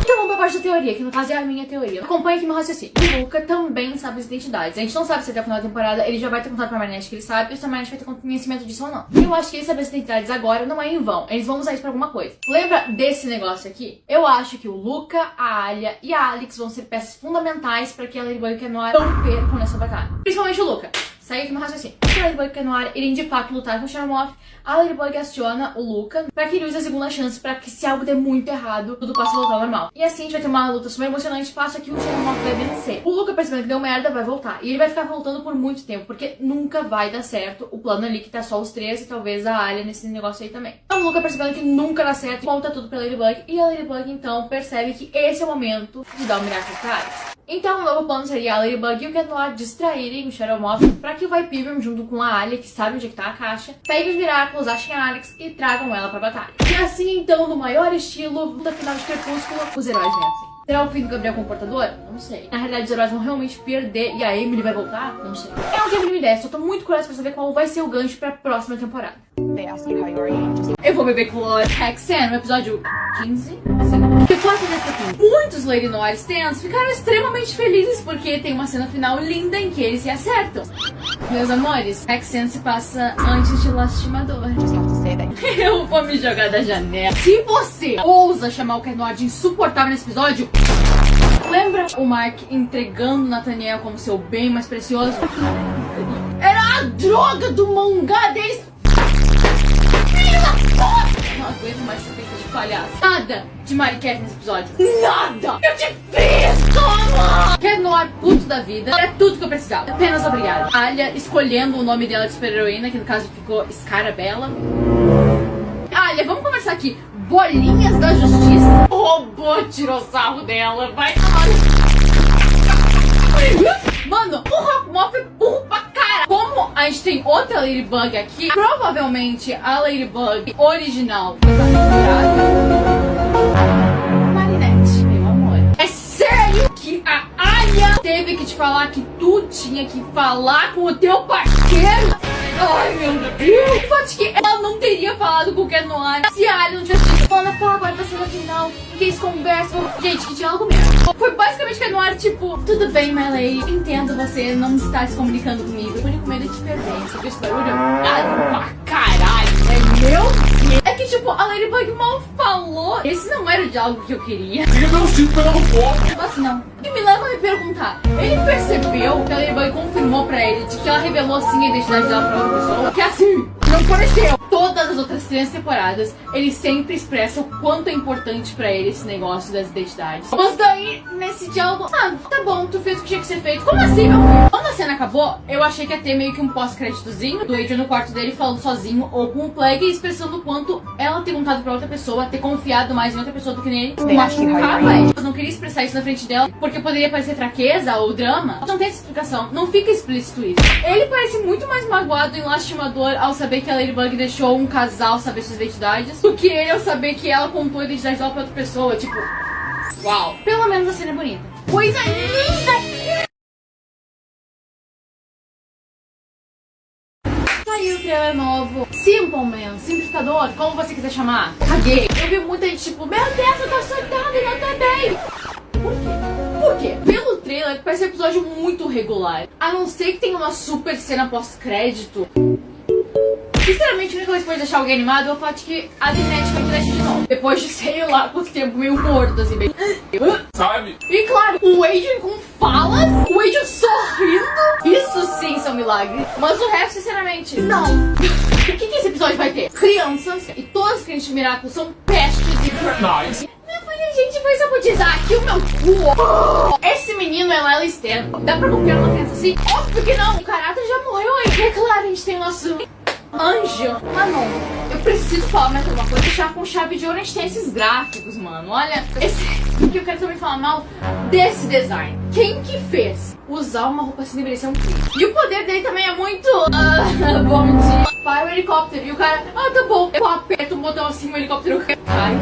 Então vamos pra parte da teoria, que no caso é a minha teoria. Acompanha aqui meu raciocínio. O Luca também sabe as identidades. A gente não sabe se até o final da temporada ele já vai ter contado pra Marinette que ele sabe, e se a Marinette vai ter conhecimento disso ou não. Eu acho que ele saber as identidades agora não é em vão. Eles vão usar isso pra alguma coisa. Lembra desse negócio aqui? Eu acho que o Luca, a Alia e a Alex vão ser peças fundamentais pra que a Ladybug e o Cat Noir não percam nessa batalha. Principalmente o Luca. Segue aqui meu raciocínio. Se a Ladybug e o Cat Noir irem de fato lutar com o Sharon, a Ladybug aciona o Luca pra que ele use a segunda chance pra que se algo der muito errado, tudo possa voltar ao normal. E assim a gente vai ter uma luta super emocionante, passo que o Sharon vai vencer. O Luca percebendo que deu merda vai voltar. E ele vai ficar voltando por muito tempo, porque nunca vai dar certo o plano ali que tá só os três e talvez a Alia nesse negócio aí também. Então o Luca percebendo que nunca dá certo, volta tudo pra Ladybug. E a Ladybug então percebe que esse é o momento de dar o Miraculous pra Alex. Então o novo plano seria a Ladybug e o Cat Noir distraírem o Shadow Moth pra que o Viperion, junto com a Alia, que sabe onde é que tá a caixa, pegue os Miraculous, achem a Alex e tragam ela pra batalha. E assim então, no maior estilo, luta final de Crepúsculo, os heróis vencem. Será o fim do Gabriel com o portador? Não sei. Na realidade, os heróis vão realmente perder e a Emily vai voltar? Não sei. Eu não tenho a mínima ideia, só tô muito curiosa pra saber qual vai ser o gancho pra próxima temporada. They ask you how you are, you just Eu vou beber Clore Hexen no episódio 15? Sim. Depois desse aqui, muitos Lady Noir stands ficaram extremamente felizes porque tem uma cena final linda em que eles se acertam. Meus amores, Hexen se passa antes de Lastimador. have to say that Eu vou me jogar da janela. Se você ousa chamar o Cat Noir de insuportável nesse episódio, lembra o Mark entregando Nathaniel como seu bem mais precioso? Era a droga do mangá deles. Filho da puta! Não aguento mais essa feita de palhaço. Nada de Mary Cat nesse episódio. Nada! Eu te fiz! Toma! Cat Noir puto da vida. Era tudo que eu precisava. Apenas obrigada. Alia escolhendo o nome dela de super-heroína, que no caso ficou Scarabella. Alia, vamos conversar aqui. Bolinhas da Justiça. O robô tirou sarro dela. Vai. Mano, o Rockmoff é burro pra cara. Como a gente tem outra Ladybug aqui, provavelmente a Ladybug original Marinette, meu amor. É sério que a Alia teve que te falar que tu tinha que falar com o teu parceiro? Ai, meu Deus! O fato de que ela não teria falado com o Cat Noir se a Alia não tivesse dito, Ana, fala agora da cena final, que eles conversam. Gente, que diálogo mesmo. Foi basicamente Cat Noir, tipo, tudo bem, my lady, entendo você não está se comunicando comigo. O único medo é te perder. Você viu esse barulho? Pra caralho, é meu Deus. É que, tipo, a Ladybug mal falou. Esse não era o diálogo que eu queria. Fica meu cinto pegando fogo. Mas não. E me leva a me perguntar, ele percebeu que a Ladybug confirmou pra ele de que ela revelou sim a identidade dela pra outra pessoa? Que assim, não pareceu. Todas as outras 3 temporadas, ele sempre expressa o quanto é importante pra ele esse negócio das identidades. Mas daí, nesse diálogo, tá bom, tu fez o que tinha que ser feito. Como assim, meu filho? Quando a cena acabou, eu achei que ia ter meio que um pós-créditozinho do Adrian no quarto dele falando sozinho ou com o Plague, expressando o quanto ela ter contado pra outra pessoa, ter confiado mais em outra pessoa do que nele. Machucava ele. Eu não queria expressar isso na frente dela, porque poderia parecer fraqueza ou drama. Não tem essa explicação, não fica explícito isso. Ele parece muito mais magoado e lastimador ao saber que a Ladybug deixou um casal saber suas identidades do que ele ao saber que ela contou a identidade dela pra outra pessoa. Tipo, uau. Pelo menos a cena é bonita. Coisa linda! Saiu o trailer novo. Simple Man, simplificador, como você quiser chamar. Caguei. Eu vi muita gente tipo, meu Deus, eu tô surtando e não tô bem. Por quê? Por quê? Pelo trailer, parece um episódio muito regular. A não ser que tenha uma super cena pós-crédito. Sinceramente, a única coisa que pode deixar alguém animado é o fato de que a Dinette vai te de novo. Depois de, sei lá, quanto tempo meio morto, assim, bem... Sabe? E claro, o Adrian com falas, o Adrian sorrindo. Isso sim são milagres. Mas o resto, sinceramente, não. O que esse episódio vai ter? Crianças e todas as crianças de Miracle são pestes e... Nice. Gente, foi sabotizar aqui o meu cu. Esse menino é Lila Stan. Dá pra confiar numa criança assim? Óbvio que não. O caráter já morreu aí. É claro, a gente tem o nosso anjo. Ah, não. Eu preciso falar mais alguma coisa. Deixar com chave de ouro. A gente tem esses gráficos, mano. Olha, esse que eu quero também falar mal desse design. Quem que fez? Usar uma roupa assim deveria ser um crime. E o poder dele também é muito... bom dia. Para o helicóptero. E o cara... tá bom. Eu aperto o botão assim, o helicóptero cai.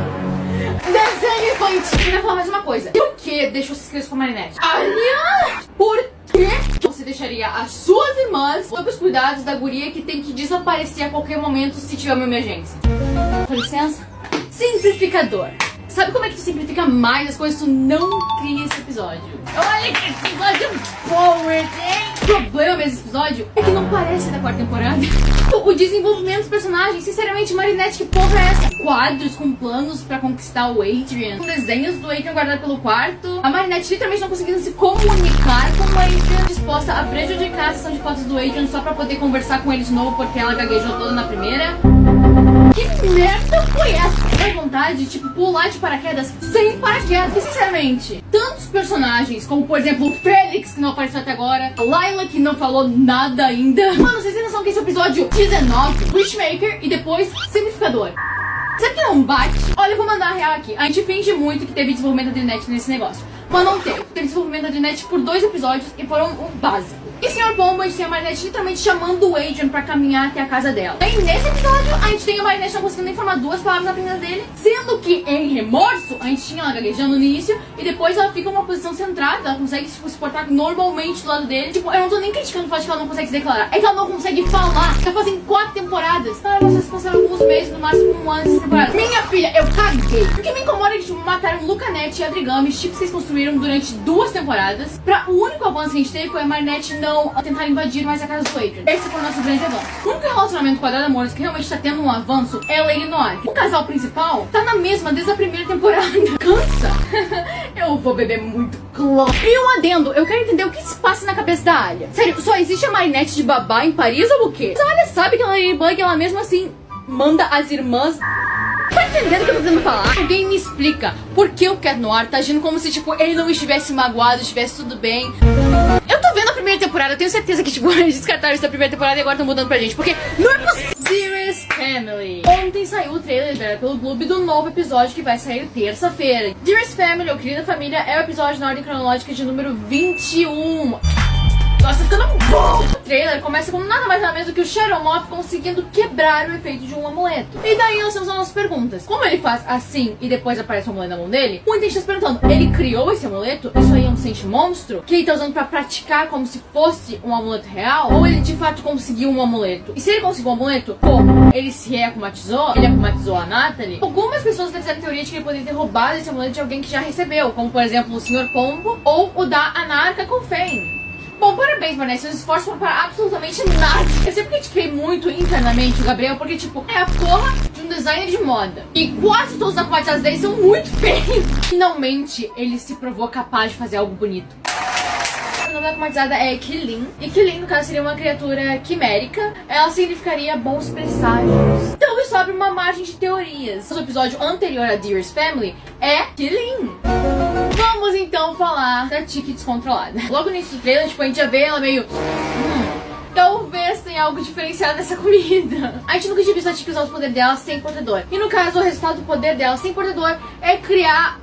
Desenho infantil. Eu queria falar mais uma coisa. Por que deixou essas crianças com a Marinette? Aliás, por que você deixaria as suas irmãs sob os cuidados da guria que tem que desaparecer a qualquer momento se tiver uma emergência? Com licença? Simplificador. Sabe como é que tu simplifica mais as coisas? Tu não cria esse episódio. Olha que episódio forward, hein? O problema desse episódio é que não parece da 4ª temporada. O desenvolvimento dos personagens, sinceramente, Marinette, que porra é essa? Quadros com planos pra conquistar o Adrian, com desenhos do Adrian guardado pelo quarto. A Marinette literalmente não conseguindo se comunicar com o Adrian, disposta a prejudicar a sessão de fotos do Adrian só pra poder conversar com ele de novo porque ela gaguejou toda na primeira. Que merda foi essa? Dá vontade de, tipo, pular de paraquedas sem paraquedas. E, sinceramente, tantos personagens, como, por exemplo, o Félix, que não apareceu até agora, a Layla, que não falou nada ainda. Mano, vocês têm noção que esse episódio 19, Witchmaker e depois Simplificador. Sabe que não bate? Olha, eu vou mandar a real aqui. A gente finge muito que teve desenvolvimento da internet nesse negócio. mas não teve. Teve desenvolvimento da Jeanette por 2 episódios e foram o básico. E Sr. Pombo, a gente tem a Marinette literalmente chamando o Adrian pra caminhar até a casa dela. E nesse episódio, a gente tem a Marinette não conseguindo nem formar 2 palavras na primeira dele, sendo que em remorso, a gente tinha ela gaguejando no início e depois ela fica numa posição centrada, ela consegue tipo, se portar normalmente do lado dele. Tipo, eu não tô nem criticando o fato de que ela não consegue se declarar, é que ela não consegue falar. Já fazem 4 temporadas. Ah, vocês passaram alguns meses, no máximo 1 ano dessa temporada. Minha filha, eu caguei. O que me incomoda é que tipo, mataram Lucanete e Adrigami, chips que vocês construíram durante 2 temporadas. O único avanço que a gente teve foi a Marinette não tentar invadir mais a casa do Adrian. Esse foi o nosso grande avanço. O único relacionamento com a Dada Morris que realmente tá tendo um avanço é a Noir. O casal principal tá na mesma desde a primeira temporada. Cansa. Eu vou beber muito cloro. E um adendo, eu quero entender o que se passa na cabeça da Alia. Sério, só existe a Marinette de babá em Paris ou o quê? A Alia sabe que ela é Ladybug e ela mesmo assim manda as irmãs... Tá entendendo o que eu tô tentando falar? Alguém me explica por que o Cat Noir tá agindo como se, tipo, ele não estivesse magoado, estivesse tudo bem. Eu tô vendo a primeira temporada, eu tenho certeza que, tipo, eles descartaram isso da primeira temporada e agora estão mudando pra gente, porque não é possível. Dearest Family. Ontem saiu o trailer liberado pelo Globo do novo episódio que vai sair terça-feira. Dearest Family, ou Querida Família, é o episódio na ordem cronológica de número 21. Nossa, ficando bom! O trailer começa com nada mais nada menos do que o Shadow Moth conseguindo quebrar o efeito de um amuleto. E daí nós temos as nossas perguntas. Como ele faz assim e depois aparece o amuleto na mão dele? Muita gente está se perguntando, ele criou esse amuleto? Isso aí é um Sente Monstro? Que ele tá usando pra praticar como se fosse um amuleto real? Ou ele de fato conseguiu um amuleto? E se ele conseguiu um amuleto, como? Ele se reacumatizou? Ele acumatizou a Natalie? Algumas pessoas fizeram a teoria de que ele poderia ter roubado esse amuleto de alguém que já recebeu, como por exemplo o Sr. Pombo ou o da Anarca Confane. Bom, parabéns, Vanessa. Seus esforços foram para absolutamente nada. Eu sempre critiquei muito internamente o Gabriel, porque, tipo, é a porra de um designer de moda. E quase todos os acumatizados dele são muito feios. Finalmente, ele se provou capaz de fazer algo bonito. O nome da acumatizada é Qilin. E Qilin, no caso, seria uma criatura quimérica. Ela significaria bons presságios. Então, isso abre uma margem de teorias. O episódio anterior a Dearest Family é Qilin. Vamos então falar da Tiki descontrolada. Logo no início do trailer, tipo, a gente já vê ela meio... talvez tenha algo diferenciado nessa comida. A gente nunca tinha visto a Tiki usar os poderes dela sem portador. E no caso, o resultado do poder dela sem portador é criar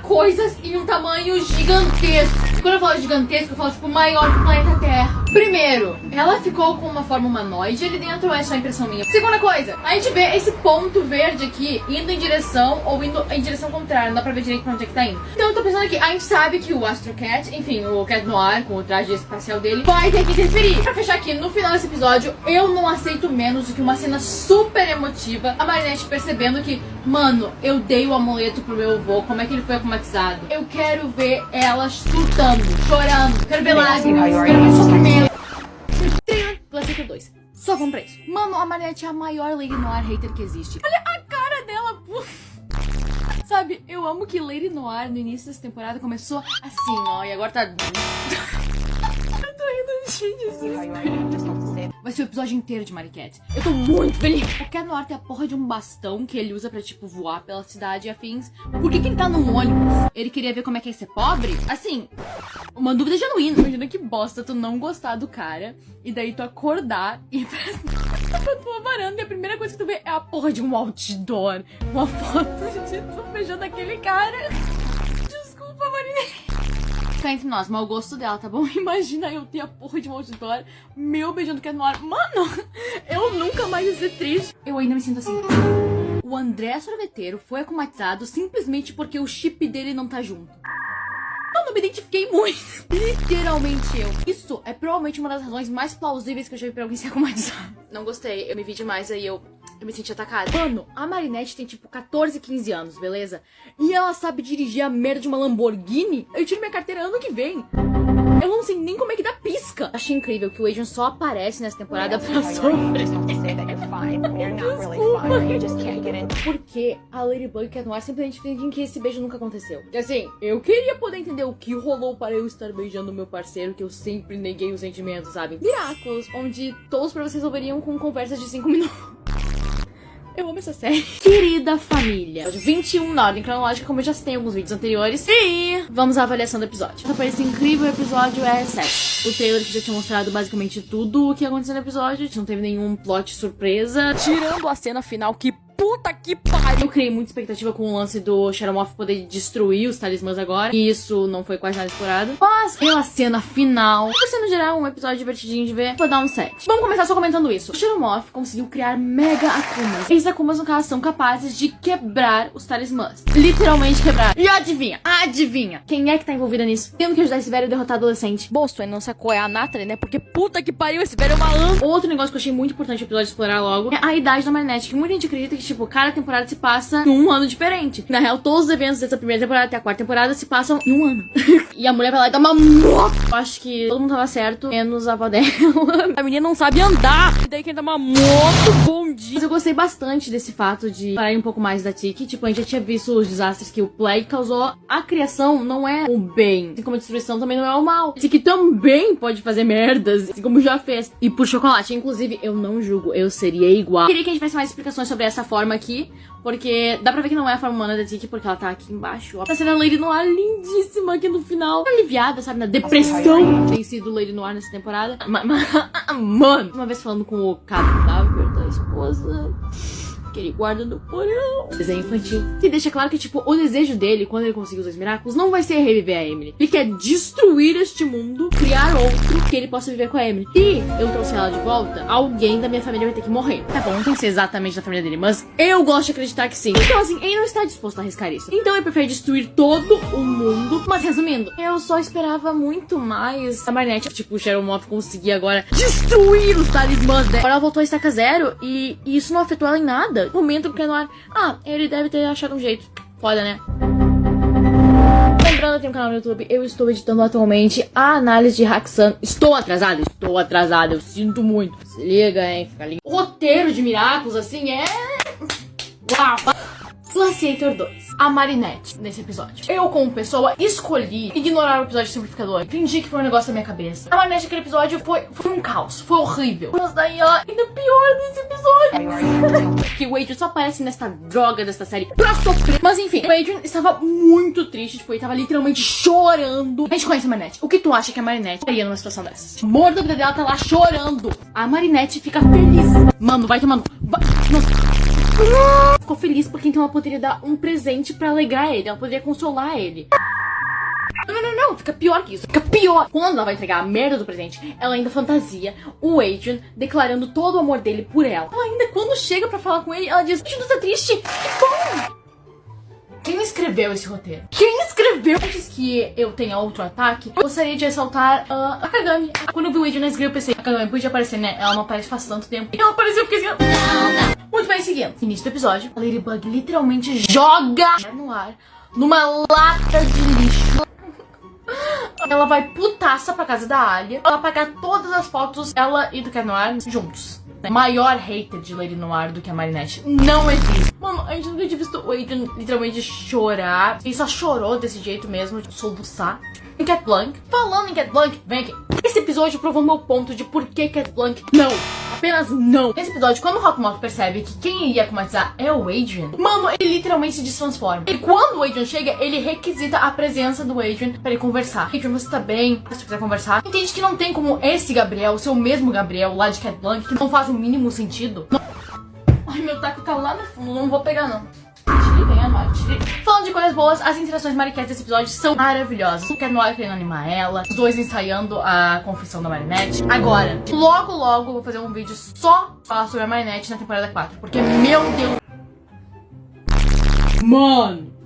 coisas em um tamanho gigantesco. Quando eu falo gigantesco, eu falo tipo maior que o planeta Terra. Primeiro, ela ficou com uma forma humanoide ali dentro, é só impressão minha. Segunda coisa, a gente vê esse ponto verde aqui indo em direção ou indo em direção contrária. Não dá pra ver direito pra onde é que tá indo. Então eu tô pensando aqui, a gente sabe que o Astro Cat, enfim, o Cat Noir com o traje espacial dele, vai ter que interferir. Pra fechar aqui, no final desse episódio, eu não aceito menos do que uma cena super emotiva. A Marinette percebendo que, mano, eu dei o amuleto pro meu avô, como é que ele foi acumatizado? Eu quero ver ela chutando, chorando, quero ver lágrimas, quero ver sofrimento. Trailer Black 2. Só vamos pra isso. Mano, a Marinette é a maior Lady Noir hater que existe. Olha a cara dela, sabe, eu amo que Lady Noir no início dessa temporada começou assim, ó, e agora tá... Eu tô rindo de desespero. Vai ser o episódio inteiro de Mariquette. Eu tô muito feliz. O Cat Noir tem a porra de um bastão que ele usa pra, tipo, voar pela cidade e afins. Por que ele tá num ônibus? Ele queria ver como é que é ser pobre? Assim, uma dúvida genuína. Imagina que bosta tu não gostar do cara e daí tu acordar e ir pra tua varanda e a primeira coisa que tu vê é a porra de um outdoor. Uma foto de tu beijando aquele cara. Desculpa, Marinette. Tá entre nós, mau gosto dela, tá bom? Imagina eu ter a porra de um outdoor meu beijando Cat Noir. Mano, eu nunca mais ia ser triste. Eu ainda me sinto assim. O André Sorveteiro foi acumatizado simplesmente porque o chip dele não tá junto. Eu não me identifiquei muito. Literalmente eu. Isso é provavelmente uma das razões mais plausíveis que eu já vi pra alguém ser acumatizado. Não gostei, eu me vi demais, aí eu me senti atacada. Mano, a Marinette tem tipo 14, 15 anos, beleza? E ela sabe dirigir a merda de uma Lamborghini? Eu tiro minha carteira ano que vem. Eu não sei nem como é que dá pisca. Achei incrível que o Adrian só aparece nessa temporada pra sofrer. Porque a Ladybug e Cat Noir simplesmente fingem que esse beijo nunca aconteceu. E assim, eu queria poder entender o que rolou para eu estar beijando o meu parceiro, que eu sempre neguei os sentimentos, sabe? Miraculous, onde todos pra vocês resolveriam com conversas de 5 minutos. Eu amo essa série. Querida Família. 21 na ordem cronológica, como eu já citei em alguns vídeos anteriores. E vamos à avaliação do episódio. Parece incrível, o episódio é 7. O trailer que já tinha mostrado basicamente tudo o que aconteceu no episódio. Não teve nenhum plot surpresa. Tirando a cena final que, puta que pariu. Eu criei muita expectativa com o lance do Shadow Moth poder destruir os talismãs agora. E isso não foi quase nada explorado. Mas pela cena final, por ser no geral um episódio divertidinho de ver, vou dar um 7. Vamos começar só comentando isso. O Shadow Moth conseguiu criar mega Akumas. Esses Akumas, no caso, são capazes de quebrar os talismãs. Literalmente quebrar. E adivinha? Adivinha? Quem é que tá envolvida nisso? Tendo que ajudar esse velho a derrotar adolescente. Bosto, ele não sacou, é a Natalie, né? Porque puta que pariu, esse velho é malandro. Outro negócio que eu achei muito importante o episódio explorar logo é a idade da Marinette, que muita gente acredita que, tipo, cada temporada se passa em um ano diferente. Na real, todos os eventos dessa primeira temporada até a quarta temporada se passam em um ano. E a mulher vai lá e dá uma moto. Eu acho que todo mundo tava certo, menos a avó dela. A menina não sabe andar. E daí quem dá uma moto, bom dia. Mas eu gostei bastante desse fato de parar um pouco mais da Tiki. Tipo, a gente já tinha visto os desastres que o Plague causou. A criação não é o bem, assim como a destruição também não é o mal. Tiki também pode fazer merdas, assim como já fez. E por chocolate, inclusive, eu não julgo, eu seria igual. Queria que a gente tivesse mais explicações sobre essa forma aqui, porque dá pra ver que não é a forma humana da Tiki, porque ela tá aqui embaixo. Tá sendo a Lady Noir lindíssima aqui no final. Aliviada, sabe, na depressão tem sido Lady Noir nessa temporada. Mano, uma vez falando com o cadáver da esposa que ele guarda no porão. Desenho infantil. Que deixa claro que, tipo, o desejo dele, quando ele conseguir os 2 Miraculous, não vai ser reviver a Emily. Ele quer destruir este mundo, criar outro que ele possa viver com a Emily. Se eu trouxer ela de volta, alguém da minha família vai ter que morrer. Tá bom, não tem que ser exatamente da família dele, mas eu gosto de acreditar que sim. Então, assim, ele não está disposto a arriscar isso. Então ele prefere destruir todo o mundo. Mas, resumindo, eu só esperava muito mais a Marinette, tipo, o Shadow Moth conseguir agora destruir os talismãs dela. Agora ela voltou a estaca 0 e isso não afetou ela em nada. Momento que Noir, ele deve ter achado um jeito. Foda, né? Lembrando, eu tenho um canal no YouTube, eu estou editando atualmente a análise de Hakusan. Estou atrasada, eu sinto muito. Se liga, hein, fica lindo. O roteiro de Miraculous, assim, é... Uau! Glaciator 2. A Marinette, nesse episódio. Eu, como pessoa, escolhi ignorar o episódio simplificador. Fingi que foi um negócio da minha cabeça. A Marinette naquele episódio foi um caos. Foi horrível. Mas daí ela ainda pior nesse episódio. Que o Adrian só aparece nessa droga dessa série pra sofrer. Mas enfim, o Adrian estava muito triste. Tipo, ele tava literalmente chorando. A gente conhece a Marinette. O que tu acha que a Marinette faria numa situação dessas? O amor da vida dela tá lá chorando. A Marinette fica feliz. Mano, vai tomando... Nossa. Ficou feliz porque então ela poderia dar um presente pra alegrar ele. Ela poderia consolar ele. Não, fica pior que isso. Fica pior. Quando ela vai entregar a merda do presente, ela ainda fantasia o Adrian declarando todo o amor dele por ela. Ela ainda, quando chega pra falar com ele, ela diz: "Tu tá triste? Que bom!" Quem escreveu esse roteiro? Quem escreveu? Antes que eu tenha outro ataque, eu gostaria de ressaltar a Kagami. Quando eu vi o Adrian na screen, eu pensei: a Kagami podia aparecer, né? Ela não aparece faz tanto tempo. E ela apareceu, eu fiquei assim... Não. Muito bem, seguindo. Início do episódio, a Ladybug literalmente joga no ar numa lata de lixo. Ela vai putaça pra casa da Alia. Ela apagar todas as fotos dela e do Cat Noir juntos. Maior hater de Lady Noir do que a Marinette não existe. Mano, a gente nunca tinha visto o Adrian literalmente chorar. Ele só chorou desse jeito mesmo, de soluçar. Em Cat Blanc. Falando em Cat Blanc, vem aqui. Esse episódio provou meu ponto de por que Cat Blanc não. Apenas não. Nesse episódio, quando o Hawkmoth percebe que quem iria akumatizar é o Adrian, mano, ele literalmente se destransforma. E quando o Adrian chega, ele requisita a presença do Adrian pra ele conversar. Adrian, você tá bem? Se você quiser conversar. Entende que não tem como esse Gabriel, o seu mesmo Gabriel lá de Cat Blanc, que não faz o mínimo sentido. Não. Ai, meu taco tá lá no fundo, não vou pegar não. Falando de coisas boas, as interações mariquetes desse episódio são maravilhosas. O Cat Noir querendo animar ela, os dois ensaiando a confissão da Marinette. Agora, logo eu vou fazer um vídeo só falar sobre a Marinette na temporada 4, porque, meu Deus... Mano!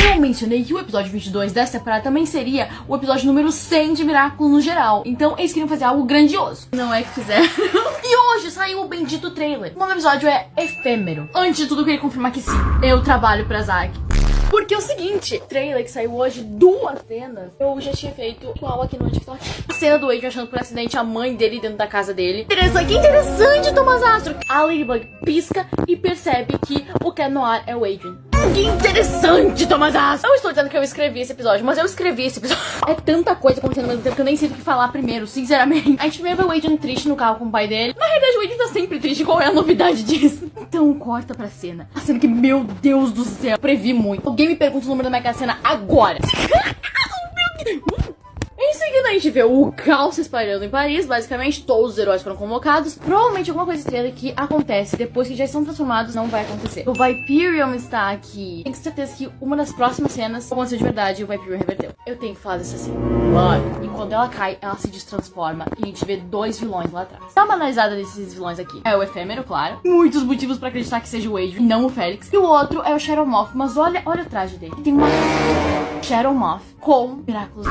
Eu mencionei que o episódio 22 dessa temporada também seria o episódio número 100 de Miraculous no geral. Então eles queriam fazer algo grandioso. Não é que fizeram. E hoje saiu o bendito trailer. O nome do episódio é Efêmero. Antes de tudo, eu queria confirmar que sim, eu trabalho pra Zag. Porque é o seguinte, o trailer que saiu hoje, 2 cenas, eu já tinha feito igual aqui no TikTok. A cena do Adrian achando por acidente a mãe dele dentro da casa dele. Que interessante, Thomas Astro. A Ladybug pisca e percebe que o Cat Noir é o Adrian. Que interessante, Thomas Astro. Eu estou dizendo que eu escrevi esse episódio, mas eu escrevi esse episódio. É tanta coisa acontecendo ao mesmo tempo que eu nem sei do que falar primeiro, sinceramente. A gente primeiro vê o Adrian triste no carro com o pai dele. Na realidade, o Adrian tá sempre triste. Qual é a novidade disso? Então, corta pra cena. A cena que, meu Deus do céu, previ muito. Alguém me pergunta o número da Mega Sena agora. Em seguida, gente vê o caos se espalhando em Paris. Basicamente, todos os heróis foram convocados. Provavelmente alguma coisa estrela que acontece depois que já estão transformados não vai acontecer. O Viperion está aqui. Tenho certeza que uma das próximas cenas aconteceu de verdade e o Viperion reverteu. Eu tenho que falar dessa cena. Mano, e quando ela cai, ela se destransforma e a gente vê 2 vilões lá atrás. Dá uma analisada desses vilões aqui. É o Efêmero, claro. Muitos motivos pra acreditar que seja o Adrian, não o Félix. E o outro é o Shadow Moth. Mas olha o traje dele. Tem uma Shadow Moth com Miraculous.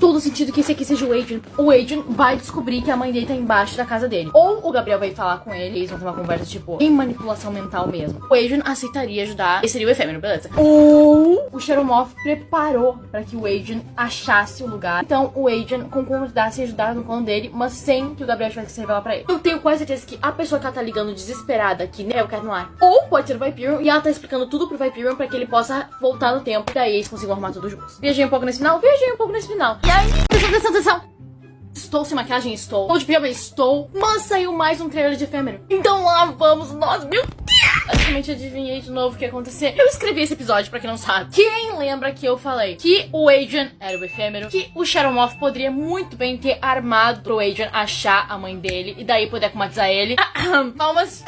Todo sentido que esse aqui seja o Adrian. O Adrian vai descobrir que a mãe dele tá embaixo da casa dele. Ou o Gabriel vai falar com ele, eles vão ter uma conversa, tipo, em manipulação mental mesmo. O Adrian aceitaria ajudar. Esse seria o Efêmero, beleza? Ou o Shadow Moth preparou pra que o Adrian achasse o lugar. Então o Adrian concordasse e ajudar no plano dele, mas sem que o Gabriel tivesse que se revelar pra ele. Eu tenho quase certeza que a pessoa que ela tá ligando desesperada aqui, né, é o Cat Noir. Ou pode ser o Viperion e ela tá explicando tudo pro Viperion pra que ele possa voltar no tempo. E daí eles consigam arrumar tudo juntos. Viajei um pouco nesse final. E aí, atenção. Estou sem maquiagem, estou. Estou de pijama, estou. Mas saiu mais um trailer de Efêmero. Então lá vamos nós, meu Deus! Basicamente adivinhei de novo o que ia acontecer. Eu escrevi esse episódio, pra quem não sabe. Quem lembra que eu falei que o Adrian era o Efêmero, que o Shadow Moth poderia muito bem ter armado pro Adrian achar a mãe dele e daí poder acomatizar ele. Palmas.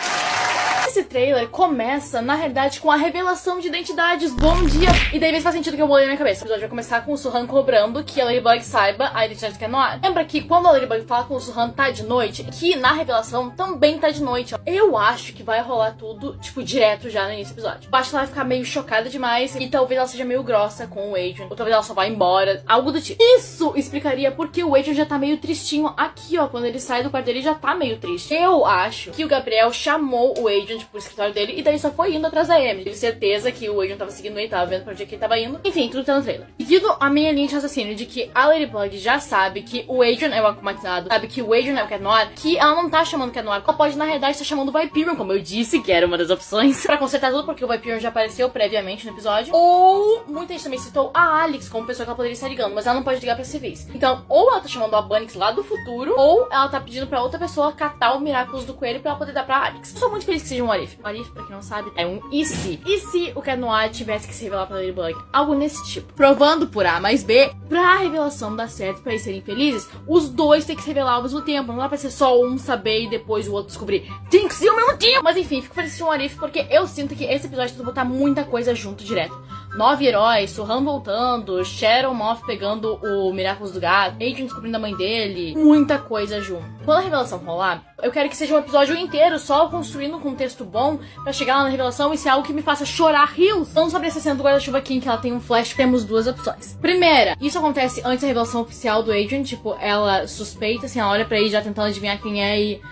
Esse trailer começa, na realidade, com a revelação de identidades. Bom dia! E daí faz sentido que eu bolei na minha cabeça. O episódio vai começar com o Suhan cobrando que a Ladybug saiba a identidade do Cat Noir. Lembra que quando a Ladybug fala com o Suhan tá de noite, que na revelação também tá de noite. Eu acho que vai rolar tudo, tipo, direto já no início do episódio. Eu acho que ela vai ficar meio chocada demais e talvez ela seja meio grossa com o Adrian. Ou talvez ela só vá embora. Algo do tipo. Isso explicaria porque o Adrian já tá meio tristinho aqui, ó. Quando ele sai do quarto dele, já tá meio triste. Eu acho que o Gabriel chamou o Adrian, tipo, pro escritório dele, e daí só foi indo atrás da Emily. Tive certeza que o Adrian tava seguindo ele, tava vendo pra onde é que ele tava indo. Enfim, tudo tá no trailer. Seguindo a minha linha de raciocínio de que a Ladybug já sabe que o Adrian é o acomatizado, sabe que o Adrian é o Cat Noir, que ela não tá chamando o Cat Noir, ela pode, na realidade, estar chamando o Viperion, como eu disse, que era uma das opções, pra consertar tudo, porque o Viperion já apareceu previamente no episódio. Ou muita gente também citou a Alex como pessoa que ela poderia estar ligando, mas ela não pode ligar pra civis. Então, ou ela tá chamando a Bunnyx lá do futuro, ou ela tá pedindo pra outra pessoa catar o Miraculous do coelho pra ela poder dar pra Alex. Eu sou muito feliz que seja um Arif. Arif, pra quem não sabe, é um e se. E se o Cat Noir tivesse que se revelar pra Ladybug? Algo nesse tipo. Provando por A mais B, pra revelação dar certo, pra eles serem felizes, os dois têm que se revelar ao mesmo tempo. Não dá pra ser só um saber e depois o outro descobrir. Tem que ser ao mesmo tempo! Mas enfim, fico feliz de um Arif, porque eu sinto que esse episódio tem que botar muita coisa junto direto. 9 heróis, Suhan voltando, Shadow Moth pegando o Miraculous do gato, Adrian descobrindo a mãe dele, muita coisa junto. Quando a revelação rolar, eu quero que seja um episódio inteiro só construindo um contexto bom pra chegar lá na revelação e ser algo que me faça chorar rios. Falando sobre essa cena do guarda-chuva aqui, em que ela tem um flash, temos duas opções. Primeira, isso acontece antes da revelação oficial do Adrian, tipo, ela suspeita, assim, ela olha pra ele já tentando adivinhar quem é e...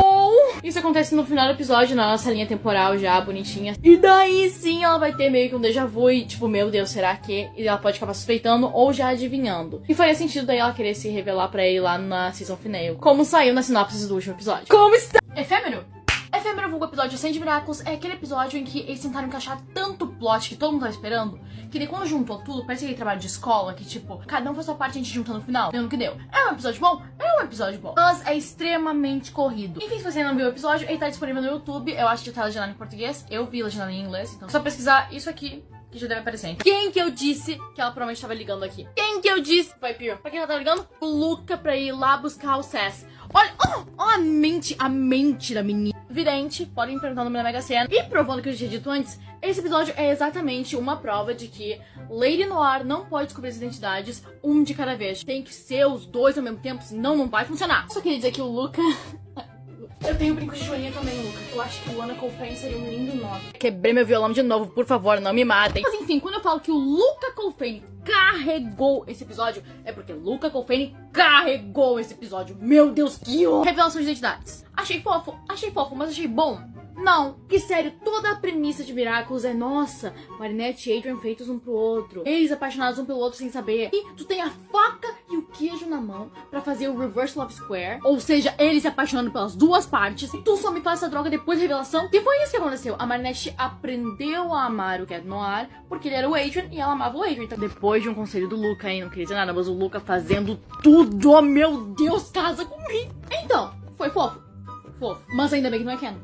Ou isso acontece no final do episódio, na nossa linha temporal já, bonitinha. E daí sim ela vai ter meio que um déjà vu e tipo, meu Deus, será que? E ela pode acabar suspeitando ou já adivinhando. E faria sentido daí ela querer se revelar pra ele lá na season finale, como saiu na sinopse do último episódio. Como está? Efêmero? Efêmero vulgo episódio 100 de Miraculous é aquele episódio em que eles tentaram encaixar tanto plot que todo mundo tava esperando, que daí quando juntou tudo, parece aquele trabalho de escola que tipo, cada um faz sua parte e a gente junta no final. Deu no que deu. É um episódio bom? É um episódio bom. Mas é extremamente corrido. Enfim, se você não viu o episódio, ele tá disponível no YouTube. Eu acho que tá legendado em português. Eu vi legendado em inglês, então é só pesquisar isso aqui que já deve aparecer. Quem que eu disse que ela provavelmente tava ligando aqui? Quem que eu disse? Viperion. Pra quem ela tava ligando? O Luca pra ir lá buscar o Sass. Olha, a mente da menina. Vidente, podem perguntar o nome da Mega Sena. E provando que eu já tinha dito antes, esse episódio é exatamente uma prova de que Lady Noir não pode descobrir as identidades um de cada vez. Tem que ser os dois ao mesmo tempo, senão não vai funcionar. Só queria dizer que o Luca... Eu tenho brinco de joaninha também, Luca. Eu acho que o Ana Colfane seria um lindo nome. Quebrei meu violão de novo, por favor, não me matem. Mas enfim, quando eu falo que o Luca Colfane carregou esse episódio, é porque Luca Colfane carregou esse episódio. Meu Deus, que horror! Revelação de identidades. Achei fofo, mas achei bom. Não, que sério, toda a premissa de Miraculous é, nossa, Marinette e Adrian feitos um pro outro, eles apaixonados um pelo outro sem saber, e tu tem a faca e o queijo na mão pra fazer o Reverse Love Square, ou seja, eles se apaixonando pelas duas partes, e tu só me faz essa droga depois da revelação. E foi isso que aconteceu, a Marinette aprendeu a amar o Cat Noir, porque ele era o Adrian e ela amava o Adrian. Então, depois de um conselho do Luca, hein, não queria dizer nada, mas o Luca fazendo tudo, oh meu Deus, casa comigo. Então, foi fofo, mas ainda bem que não é canon.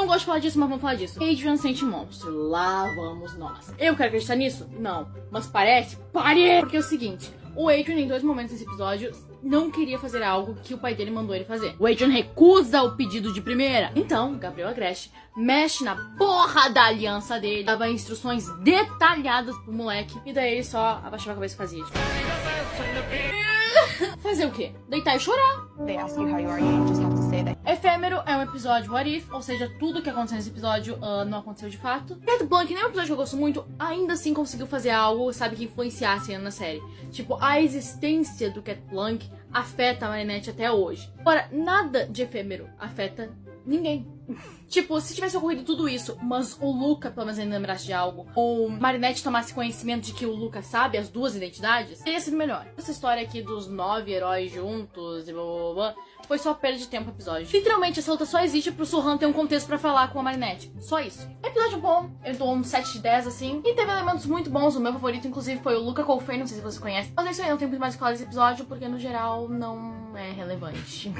não gosto de falar disso, mas vamos falar disso. Adrian sente monstro. Lá vamos nós. Eu quero acreditar nisso? Não. Mas parece? Parece! Porque é o seguinte, o Adrian em 2 momentos nesse episódio não queria fazer algo que o pai dele mandou ele fazer. O Adrian recusa o pedido de primeira. Então, Gabriel Agreste mexe na porra da aliança dele, dava instruções detalhadas pro moleque, e daí ele só abaixava a cabeça e fazia. Fazer o quê? Deitar e chorar. They ask you how you are, you just have to say that. Efêmero é um episódio what if, ou seja, tudo que aconteceu nesse episódio não aconteceu de fato. Cat Blanc, nem é um episódio que eu gosto muito, ainda assim conseguiu fazer algo, sabe, que influenciasse na série. Tipo, a existência do Cat Blanc afeta a Marinette até hoje. Agora, nada de efêmero afeta ninguém. Tipo, se tivesse ocorrido tudo isso, mas o Luca pelo menos ainda lembrasse de algo, ou Marinette tomasse conhecimento de que o Luca sabe as 2 identidades, teria sido melhor. Essa história aqui dos 9 heróis juntos e blá blá blá foi só perda de tempo o episódio. Literalmente, essa luta só existe pro Surran ter um contexto pra falar com a Marinette. Só isso. Episódio bom, eu dou um 7 de 10, assim. E teve elementos muito bons. O meu favorito, inclusive, foi o Luca Colfane, não sei se você conhece. Mas é isso aí, não tem muito mais o que falar desse episódio, porque no geral não é relevante.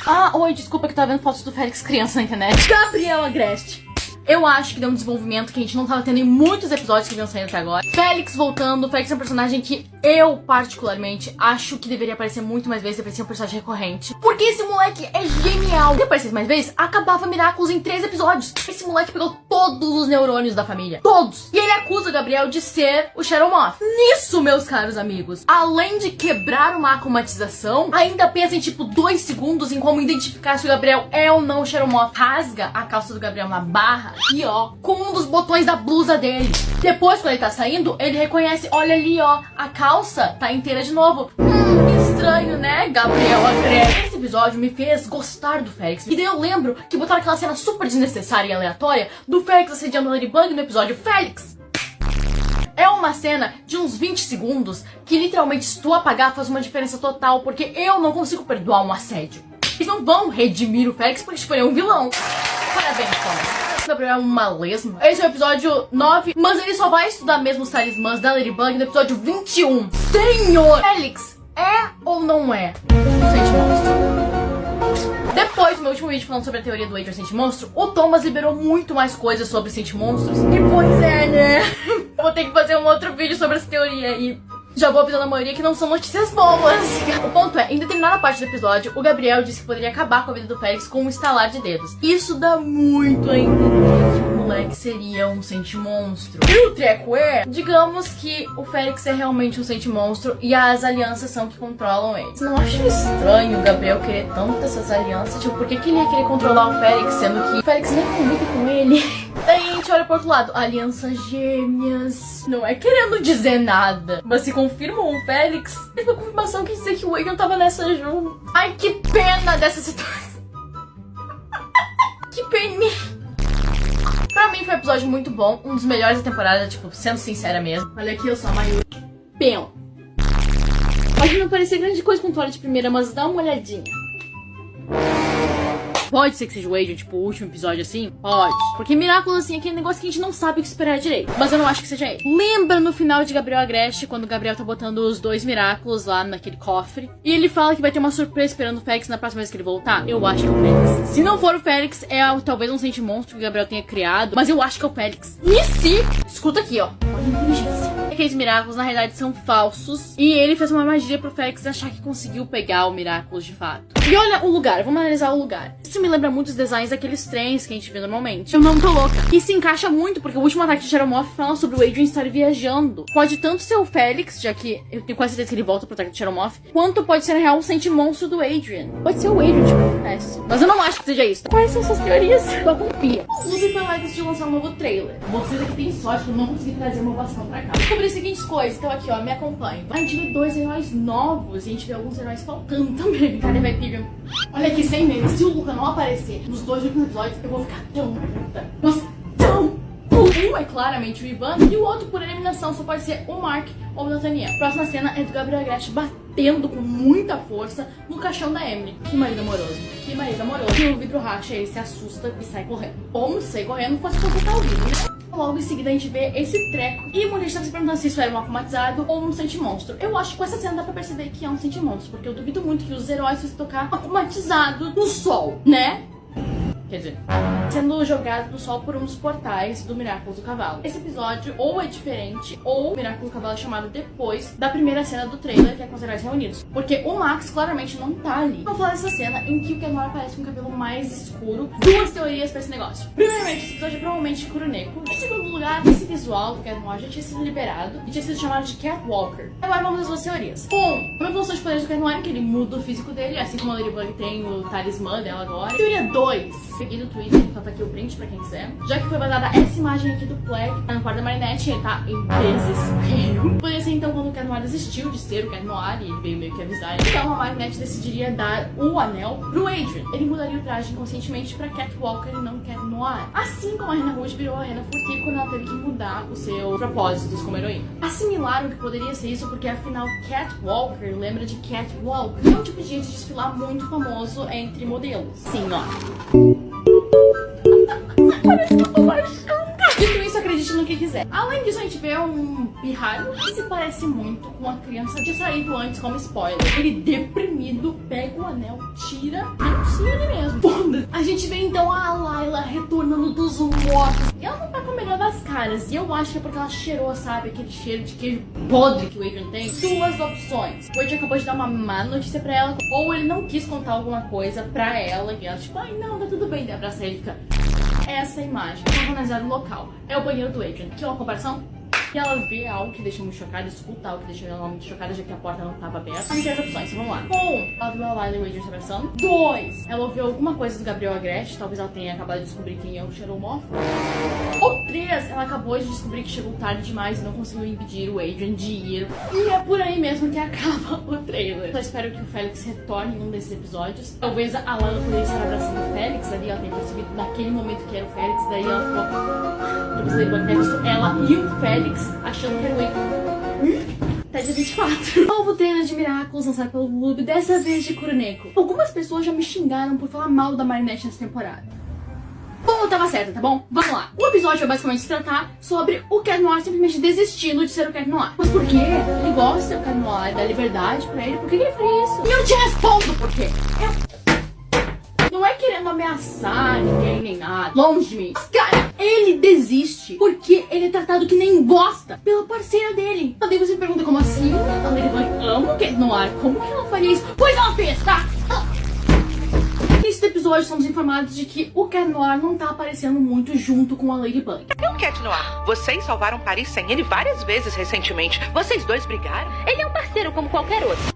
Ah, oi, desculpa que eu tava vendo fotos do Félix criança na internet. Gabriel Agreste. Eu acho que deu um desenvolvimento que a gente não tava tendo em muitos episódios que vinham saindo até agora. Félix voltando. Félix é um personagem que eu, particularmente, acho que deveria aparecer muito mais vezes. Deveria ser um personagem recorrente. Porque esse moleque é genial. Se aparecesse mais vezes, acabava Miraculous em 3 episódios. Esse moleque pegou todos os neurônios da família. Todos. E ele acusa o Gabriel de ser o Shadow Moth. Nisso, meus caros amigos, além de quebrar uma aclimatização, ainda pensa em tipo 2 segundos em como identificar se o Gabriel é ou não o Shadow Moth. Rasga a calça do Gabriel na barra e ó, com um dos botões da blusa dele. Depois, quando ele tá saindo, ele reconhece, olha ali ó, a calça tá inteira de novo. Estranho, né, Gabriel Agreste? Esse episódio me fez gostar do Félix. E daí eu lembro que botaram aquela cena super desnecessária e aleatória do Félix assediando a Ladybug no episódio Félix. É uma cena de uns 20 segundos que literalmente, se tu apagar, faz uma diferença total, porque eu não consigo perdoar um assédio. Eles não vão redimir o Félix porque tipo, ele é um vilão. Parabéns, Thomas. O Gabriel é uma lesma. Esse é o episódio 9, mas ele só vai estudar mesmo os talismãs da Ladybug no episódio 21. Senhor! Félix é ou não é um sente monstro? Depois do meu último vídeo falando sobre a teoria do Adrian sente monstro, o Thomas liberou muito mais coisas sobre sente monstros. E pois é, né? Eu vou ter que fazer um outro vídeo sobre essa teoria e já vou avisando a maioria que não são notícias boas. O ponto é, em determinada parte do episódio, o Gabriel disse que poderia acabar com a vida do Félix com um estalar de dedos. Isso dá muito a entender que o moleque seria um sente monstro. E o treco é, digamos que o Félix é realmente um sente monstro e as alianças são que controlam ele. Você não acha estranho o Gabriel querer tanto essas alianças? Tipo, por que ele ia querer controlar o Félix, sendo que o Félix nem convive com ele? Daí a gente olha pro outro lado, alianças gêmeas. Não é querendo dizer nada, mas se confirmam o Félix, teve uma confirmação que dizer que o Adrian tava nessa junto. Ai, que pena dessa situação. Que pena. Pra mim foi um episódio muito bom, um dos melhores da temporada, tipo, sendo sincera mesmo. Olha aqui, eu sou a Mayuri. Pão. Pode não parecer grande coisa com toalha de primeira, mas dá uma olhadinha. Pode ser que seja o Adrian, tipo, o último episódio assim? Pode. Porque Miraculous, assim, é aquele negócio que a gente não sabe o que esperar direito. Mas eu não acho que seja ele. Lembra no final de Gabriel Agreste, quando o Gabriel tá botando os 2 Miraculous lá naquele cofre? E ele fala que vai ter uma surpresa esperando o Félix na próxima vez que ele voltar? Eu acho que é o Félix. Se não for o Félix, é talvez um sente monstro que o Gabriel tenha criado. Mas eu acho que é o Félix. E se... Escuta aqui, ó. Olha a inteligência. Aqueles Miraculous, na realidade, são falsos. E ele fez uma magia pro Félix achar que conseguiu pegar o Miraculous de fato. E olha o lugar. Vamos analisar o lugar. Isso me lembra muito os designs daqueles trens que a gente vê normalmente. Eu não tô louca. E se encaixa muito, porque o último ataque de Shadow Moth fala sobre o Adrian estar viajando. Pode tanto ser o Félix, já que eu tenho quase certeza que ele volta pro ataque de Shadow Moth, quanto pode ser, na real, um sente monstro do Adrian. Pode ser o Adrian, tipo, mas eu não acho que seja isso. Quais são essas teorias? Só confia. O Clube foi lá de lançar um novo trailer. Vocês aqui têm sorte que eu não consegui trazer uma ovação pra cá. Descobri as seguintes coisas. Então aqui, ó, me acompanhe. A gente vê 2 heróis novos e a gente vê alguns heróis faltando também. Cadê, vai, Pibian? Olha aqui, sem medo. Se o Luca não aparecer nos 2 últimos episódios, eu vou ficar tão puta. Mas tão puta. Um é claramente o Ivan e o outro, por eliminação, só pode ser o Mark ou o Nathaniel. A próxima cena é do Gabriel Agreste batendo com muita força no caixão da Emily. Que marido amoroso. Que marido amoroso. E o vidro racha, ele se assusta e sai correndo. Ou não sei correndo, pode consertar o vidro, né? Logo em seguida a gente vê esse treco. E muita gente tá se perguntando se isso era um akumatizado ou um sente monstro. Eu acho que com essa cena dá pra perceber que é um sente monstro, porque eu duvido muito que os heróis fossem tocar akumatizado no sol, né? quer dizer, sendo jogado só por uns portais do Miraculous do Cavalo. Esse episódio ou é diferente, ou o Miraculous do Cavalo é chamado depois da primeira cena do trailer, que é com os heróis reunidos. Porque o Max claramente não tá ali. Vamos falar dessa cena em que o Cat Noir aparece com o cabelo mais escuro. Duas teorias pra esse negócio. Primeiramente, esse episódio é provavelmente Kuroneko. Em segundo lugar, esse visual do Cat Noir já tinha sido liberado e tinha sido chamado de Catwalker. Agora vamos às duas teorias. Uma evolução de poderes do Cat Noir, que ele muda o físico dele, assim como a Ladybug tem o talismã dela agora. Teoria 2. Peguei do Twitter, então tá aqui o print pra quem quiser. Já que foi vazada essa imagem aqui do Plague, tá no quarto da Marinette, ele tá em desespero. Poderia ser então quando o Cat Noir desistiu de ser o Cat Noir e ele veio meio que avisar ele. Então a Marinette decidiria dar o anel pro Adrian. Ele mudaria o traje inconscientemente pra Catwalker e não Cat Noir. Assim como a Rena Rouge virou a Rena Furtiva quando ela teve que mudar os seus propósitos como heroína. Assimilaram que poderia ser isso porque afinal Catwalker lembra de Catwalk, que é um tipo de jeito de desfilar muito famoso entre modelos. Sim, ó. Parece que eu tô baixando. Dito isso, acredite no que quiser. Além disso, a gente vê um pirralho que se parece muito com a criança de saído antes como spoiler. Ele deprimido, pega o anel, tira, denuncia ele mesmo. Foda. A gente vê então a Layla retornando dos mortos. E ela não tá com a melhor das caras. E eu acho que é porque ela cheirou, sabe? Aquele cheiro de queijo podre que o Adrian tem. Duas opções. O Adrian acabou de dar uma má notícia pra ela. Ou ele não quis contar alguma coisa pra ela. E ela tipo, ai não, tá tudo bem. Daí abraça ele e fica... Essa imagem, vamos analisar o local. É o banheiro do Adrian. Aqui é uma comparação. E ela vê algo que deixa muito chocada, escuta algo que deixa ela muito chocada, já que a porta não estava aberta. Tem três opções, então vamos lá. 1. Ela viu a Layla e o Adrian se abraçando. 2. Ela ouviu alguma coisa do Gabriel Agreste, talvez ela tenha acabado de descobrir quem é o xeromorfo. Ou 3. Ela acabou de descobrir que chegou tarde demais e não conseguiu impedir o Adrian de ir. E é por aí mesmo que acaba o trailer. Eu espero que o Félix retorne em um desses episódios. Talvez a Layla poderia estar abraçando o Félix ali, ela tenha percebido naquele momento que era o Félix, daí ela ficou... Ela e o Félix achando que era o Adrian. Tá dia 24. Novo trailer de Miraculous lançado pelo Gloob, dessa vez de Kuroneko. Algumas pessoas já me xingaram por falar mal da Marinette nessa temporada. Bom, eu tava certa, tá bom? Vamos lá. O episódio vai basicamente se tratar sobre o Cat Noir simplesmente desistindo de ser o Cat Noir. Mas por quê? Ele gosta de ser o Cat Noir, dá liberdade pra ele. Por que ele faria isso? E eu te respondo por quê. Não é querendo ameaçar ninguém nem nada. Longe de mim. Mas, cara, ele desiste porque ele é tratado que nem bosta pela parceira dele. Daí você me pergunta como assim? A Ladybug ama o Cat Noir. Como que ela faria isso? Pois ela fez, tá? Nesse episódio somos informados de que o Cat Noir não tá aparecendo muito junto com a Ladybug. Cadê o Cat Noir? Vocês salvaram Paris sem ele várias vezes recentemente. Vocês dois brigaram? Ele é um parceiro como qualquer outro.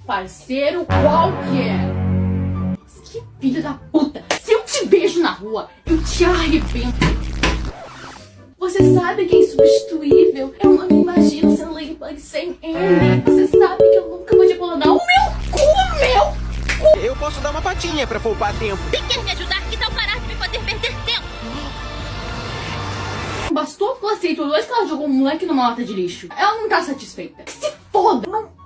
Parceiro qualquer. Que filho da puta! Se eu te vejo na rua, eu te arrebento! Você sabe que é insubstituível. Eu não me imagino sendo Ladybug sem ele. Você sabe que eu nunca vou abandonar o meu cu, Eu posso dar uma patinha pra poupar tempo. Se quer me ajudar, que tal parar de me fazer perder tempo? Bastou que ela aceitou 2 que ela jogou um moleque numa lata de lixo. Ela não tá satisfeita. Que se foda! Não.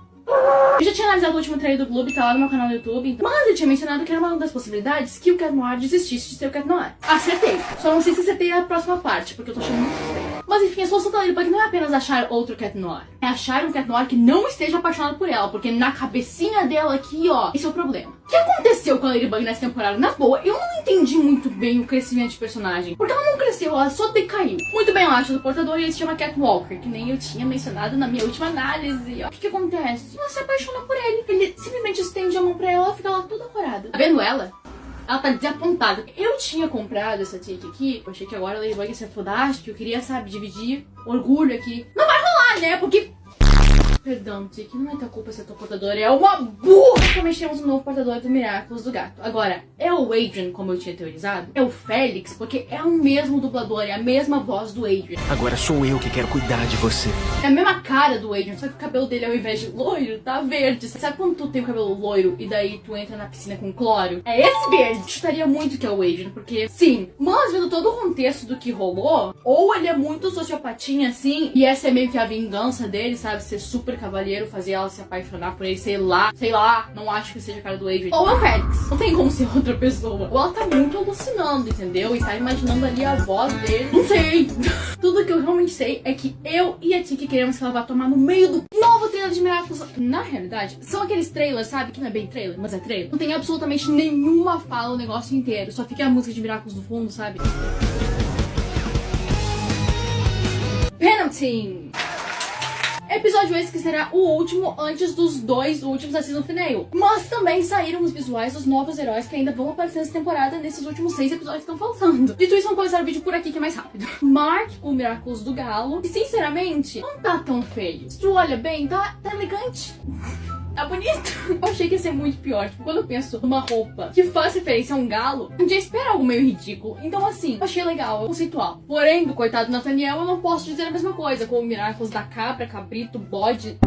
Eu já tinha analisado o último trailer do Gloob, tá lá no meu canal no YouTube, então... Mas eu tinha mencionado que era uma das possibilidades que o Cat Noir desistisse de ser o Cat Noir. Acertei. Só não sei se acertei a próxima parte, porque eu tô achando muito suspeito. Mas enfim, a solução da Ladybug não é apenas achar outro Cat Noir. É achar um Cat Noir que não esteja apaixonado por ela, porque na cabecinha dela aqui, ó, esse é o problema. O que aconteceu com a Ladybug nessa temporada? Na boa, eu não entendi muito bem o crescimento de personagem. Porque ela não cresceu, ela só decaiu. Muito bem, eu acho do portador e ele se chama Catwalker, que nem eu tinha mencionado na minha última análise. O que acontece? Ela se apaixona por ele. Ele simplesmente estende a mão pra ela e fica lá toda corada. Tá vendo ela? Ela tá desapontada. Eu tinha comprado essa take aqui. Eu achei que agora a Ladybug ia ser fodástica. Eu queria, sabe, dividir orgulho aqui. Não vai rolar, né? Porque... Perdão, Tiki, não é tua culpa ser tua portadora, é uma burra! Basicamente temos um novo portador do Miraculous do Gato. Agora, é o Adrian, como eu tinha teorizado? É o Félix, porque é o mesmo dublador, é a mesma voz do Adrian. Agora sou eu que quero cuidar de você. É a mesma cara do Adrian, só que o cabelo dele ao invés de loiro, tá verde. Sabe quando tu tem o cabelo loiro e daí tu entra na piscina com cloro? É esse verde! Chutaria muito que é o Adrian, porque sim, mas vendo todo o contexto do que rolou, ou ele é muito sociopatinha assim, e essa é meio que a vingança dele, sabe? Ser super cavalheiro fazer ela se apaixonar por ele, sei lá, não acho que seja a cara do Adrian. Ou é o Félix, não tem como ser outra pessoa. Ou ela tá muito alucinando, entendeu? E tá imaginando ali a voz dele, não sei. Tudo que eu realmente sei é que eu e a Tiki queremos que ela vá tomar no meio do novo trailer de Miraculous. Na realidade, são aqueles trailers, sabe? Que não é bem trailer, mas é trailer. Não tem absolutamente nenhuma fala o negócio inteiro. Só fica a música de Miraculous no fundo, sabe? Penalty! Episódio esse que será o último antes dos 2 últimos da Season Finale. Mas também saíram os visuais dos novos heróis que ainda vão aparecer nessa temporada nesses últimos 6 episódios que estão faltando. Dito isso, vamos começar o vídeo por aqui que é mais rápido. Mark com o Miraculous do Galo. E sinceramente, não tá tão feio. Se tu olha bem, tá elegante. Tá bonito. Eu achei que ia ser muito pior. Tipo, quando eu penso numa roupa que faz referência a um galo, eu já espero algo meio ridículo. Então, assim, eu achei legal, conceitual. Porém, do coitado Nathaniel, eu não posso dizer a mesma coisa. Com o Miraculous da cabra, cabrito, bode.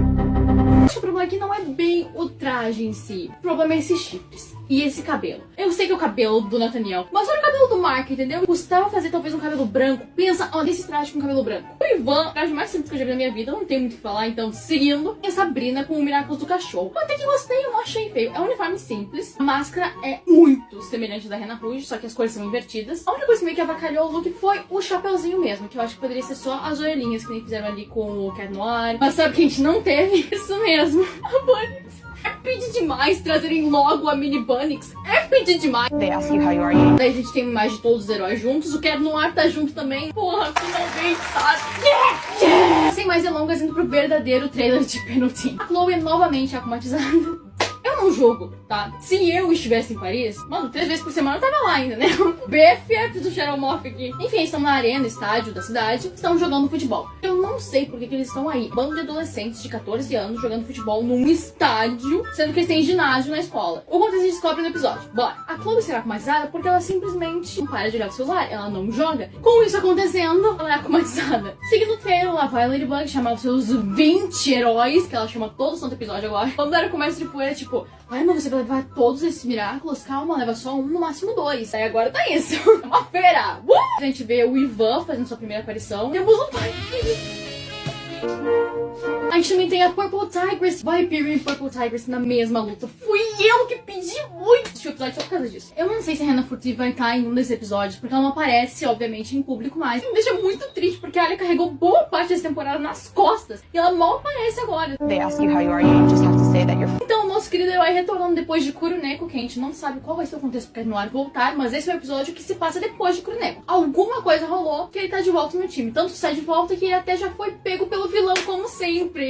Acho que o problema aqui não é bem o traje em si. O problema é esses chifres. E esse cabelo. Eu sei que é o cabelo do Nathaniel, mas olha o cabelo do Mark, entendeu? Custava fazer talvez um cabelo branco. Pensa, olha esse traje com cabelo branco. O Ivan, o traje mais simples que eu já vi na minha vida, não tem muito o que falar, então seguindo. E a Sabrina com o Miraculous do cachorro. Eu até que gostei, eu não achei feio. É um uniforme simples. A máscara é muito semelhante da Rena Rouge, só que as cores são invertidas. A única coisa que meio que avacalhou o look foi o chapeuzinho mesmo, que eu acho que poderia ser só as orelhinhas que nem fizeram ali com o Cat Noir. Mas sabe que a gente não teve? Isso mesmo. A Bunny. É pedir demais trazerem logo a mini Bunnix. É pedir demais. They ask you how you are, you Daí a gente tem uma imagem de todos os heróis juntos. O Cat Noir tá junto também. Porra, finalmente, sabe? Yeah! Yeah! Sem mais delongas, indo pro verdadeiro trailer de Penalty. A Chloe é novamente akumatizada. Eu não jogo, tá? Se eu estivesse em Paris, mano, 3 vezes por semana eu tava lá ainda, né? BFF do Shadow Morph aqui. Enfim, eles estão na arena, estádio da cidade, estão jogando futebol. Eu não sei por que eles estão aí. Bando de adolescentes de 14 anos jogando futebol num estádio, sendo que eles têm ginásio na escola. O que vocês descobrem no episódio? Bora. A Chloe será akumatizada porque ela simplesmente não para de olhar o celular, ela não joga. Com isso acontecendo, ela é akumatizada. Seguindo o trailer, lá vai a Ladybug chamar os seus 20 heróis, que ela chama todo santo episódio agora. Quando era o começo de poeira, tipo, ai, mas você vai levar todos esses Miraculous? Calma, leva só um, no máximo 2. Aí agora tá isso. É uma feira. A gente vê o Ivan fazendo sua primeira aparição. Temos o Viper. A gente também tem a Purple Tigress. Viper e Purple Tigress na mesma luta. Fui eu que pedi muito esse episódio só por causa disso. Eu não sei se a Hannah Furtive vai estar em um desses episódios, porque ela não aparece, obviamente, em público mais. Me deixa muito triste, porque a Alia carregou boa parte dessa temporada nas costas. E ela mal aparece agora. They ask you how you are, you just have to say that you're Então, o nosso querido herói retornando depois de Kuruneko, que a gente não sabe qual vai ser o contexto pro Cat Noir voltar, mas esse é o episódio que se passa depois de Kuruneko. Alguma coisa rolou que ele tá de volta no time. Tanto sai de volta que ele até já foi pego pelo vilão, como sempre.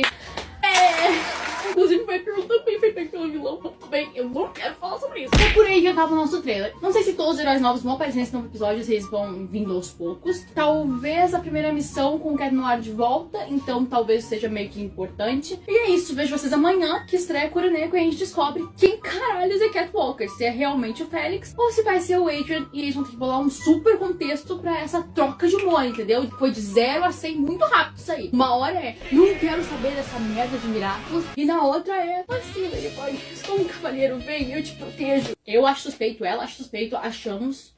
Inclusive, o Viper também foi pego pelo vilão. Tudo bem, eu não quero falar sobre isso. É por aí que acaba o nosso trailer. Não sei se todos os heróis novos vão aparecer nesse novo episódio, se eles vão vindo aos poucos. Talvez a primeira missão com o Cat Noir de volta, então talvez seja meio que importante. E é isso, vejo vocês amanhã, que estreia Kuruneko, e a gente descobre quem caralho é Catwalker. Se é realmente o Félix, ou se vai ser o Adrian, e eles vão ter que bolar um super contexto pra essa troca de humor, entendeu? Foi de 0 a 100 muito rápido isso aí. Uma hora é, não quero saber dessa merda de Miraculous, e na outra é, assim, Ladybug, como um cavalheiro, vem, eu te protejo. Eu acho suspeito, ela acha suspeito, achamos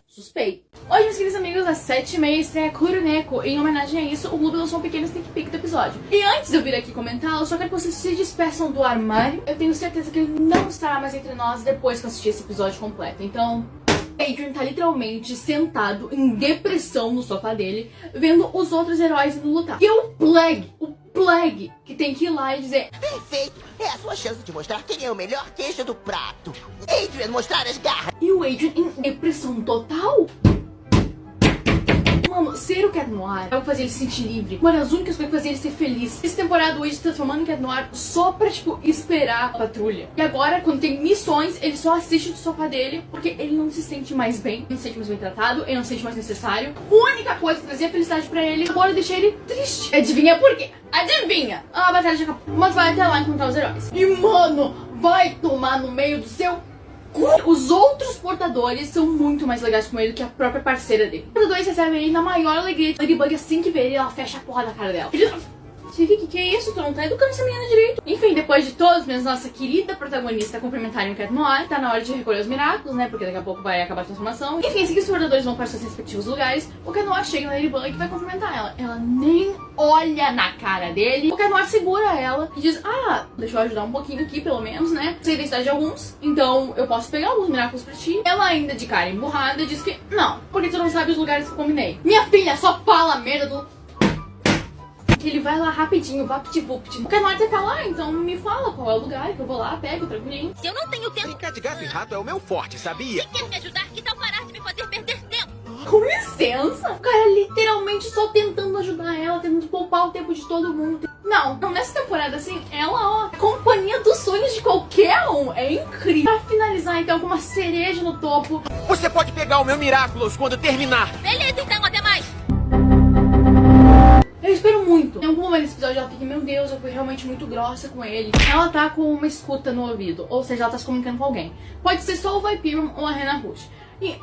suspeito. Hoje, meus queridos amigos, às 7h30 estreia Kuruneko. Em homenagem a isso, o Globo lançou um pequeno sneak peek do episódio. E antes de eu vir aqui comentar, eu só quero que vocês se despeçam do armário. Eu tenho certeza que ele não estará mais entre nós depois que eu assistir esse episódio completo. Então, Adrian tá literalmente sentado em depressão no sofá dele, vendo os outros heróis indo lutar. E é o Plague, que tem que ir lá e dizer: perfeito, é a sua chance de mostrar quem é o melhor queijo do prato. Adrian, mostrar as garras. E o Adrian em depressão total? Mano, ser o Cat Noir é o que fazia ele se sentir livre. Uma das únicas coisas que fazia ele ser feliz. Essa temporada o Adrian se transformando em Cat Noir só pra, tipo, esperar a patrulha. E agora, quando tem missões, ele só assiste do sofá dele, porque ele não se sente mais bem. Não se sente mais bem tratado, ele não se sente mais necessário. A única coisa que trazia felicidade pra ele agora deixa ele triste. Adivinha por quê? Adivinha! A batalha já acabou. Mas vai até lá encontrar os heróis. E, mano, vai tomar no meio do seu... Os outros portadores são muito mais legais com ele do que a própria parceira dele. Os portadores recebem ele na maior alegria. Ladybug, assim que vê ele, ela fecha a porra da cara dela. Chique, que é isso? Tu não tá educando essa menina direito. Enfim, depois de todos meus nossa querida protagonista cumprimentarem o Cat Noir, tá na hora de recolher os Miraculous, né? Porque daqui a pouco vai acabar a transformação. Enfim, assim que os guardadores vão para seus respectivos lugares, o Cat Noir chega na Ladybug e vai cumprimentar ela. Ela nem olha na cara dele. O Cat Noir segura ela e diz: ah, deixa eu ajudar um pouquinho aqui, pelo menos, né? Sei a identidade de alguns, então eu posso pegar alguns Miraculous pra ti. Ela ainda de cara emburrada diz que não, porque tu não sabe os lugares que eu combinei. Minha filha, só fala a merda do... Ele vai lá rapidinho, vapt-vupt. O Cat Noir até fala: ah, então me fala qual é o lugar que eu vou lá, pego, tranquilinho. Se eu não tenho tempo, Brincar de gato e rato é o meu forte, sabia? se quer me ajudar, que tal parar de me fazer perder tempo? Com licença? O cara literalmente só tentando ajudar ela, tentando poupar o tempo de todo mundo. Não, nessa temporada, assim, ela, ó, companhia dos sonhos de qualquer um. É incrível. Pra finalizar, então, com uma cereja no topo. Você pode pegar o meu Miraculous quando terminar. Beleza, então, até mais. Eu espero muito. Em algum momento desse episódio ela fica: meu Deus, eu fui realmente muito grossa com ele. Ela tá com uma escuta no ouvido, ou seja, ela tá se comunicando com alguém. Pode ser só o Vyperion ou a Rena Rouge. E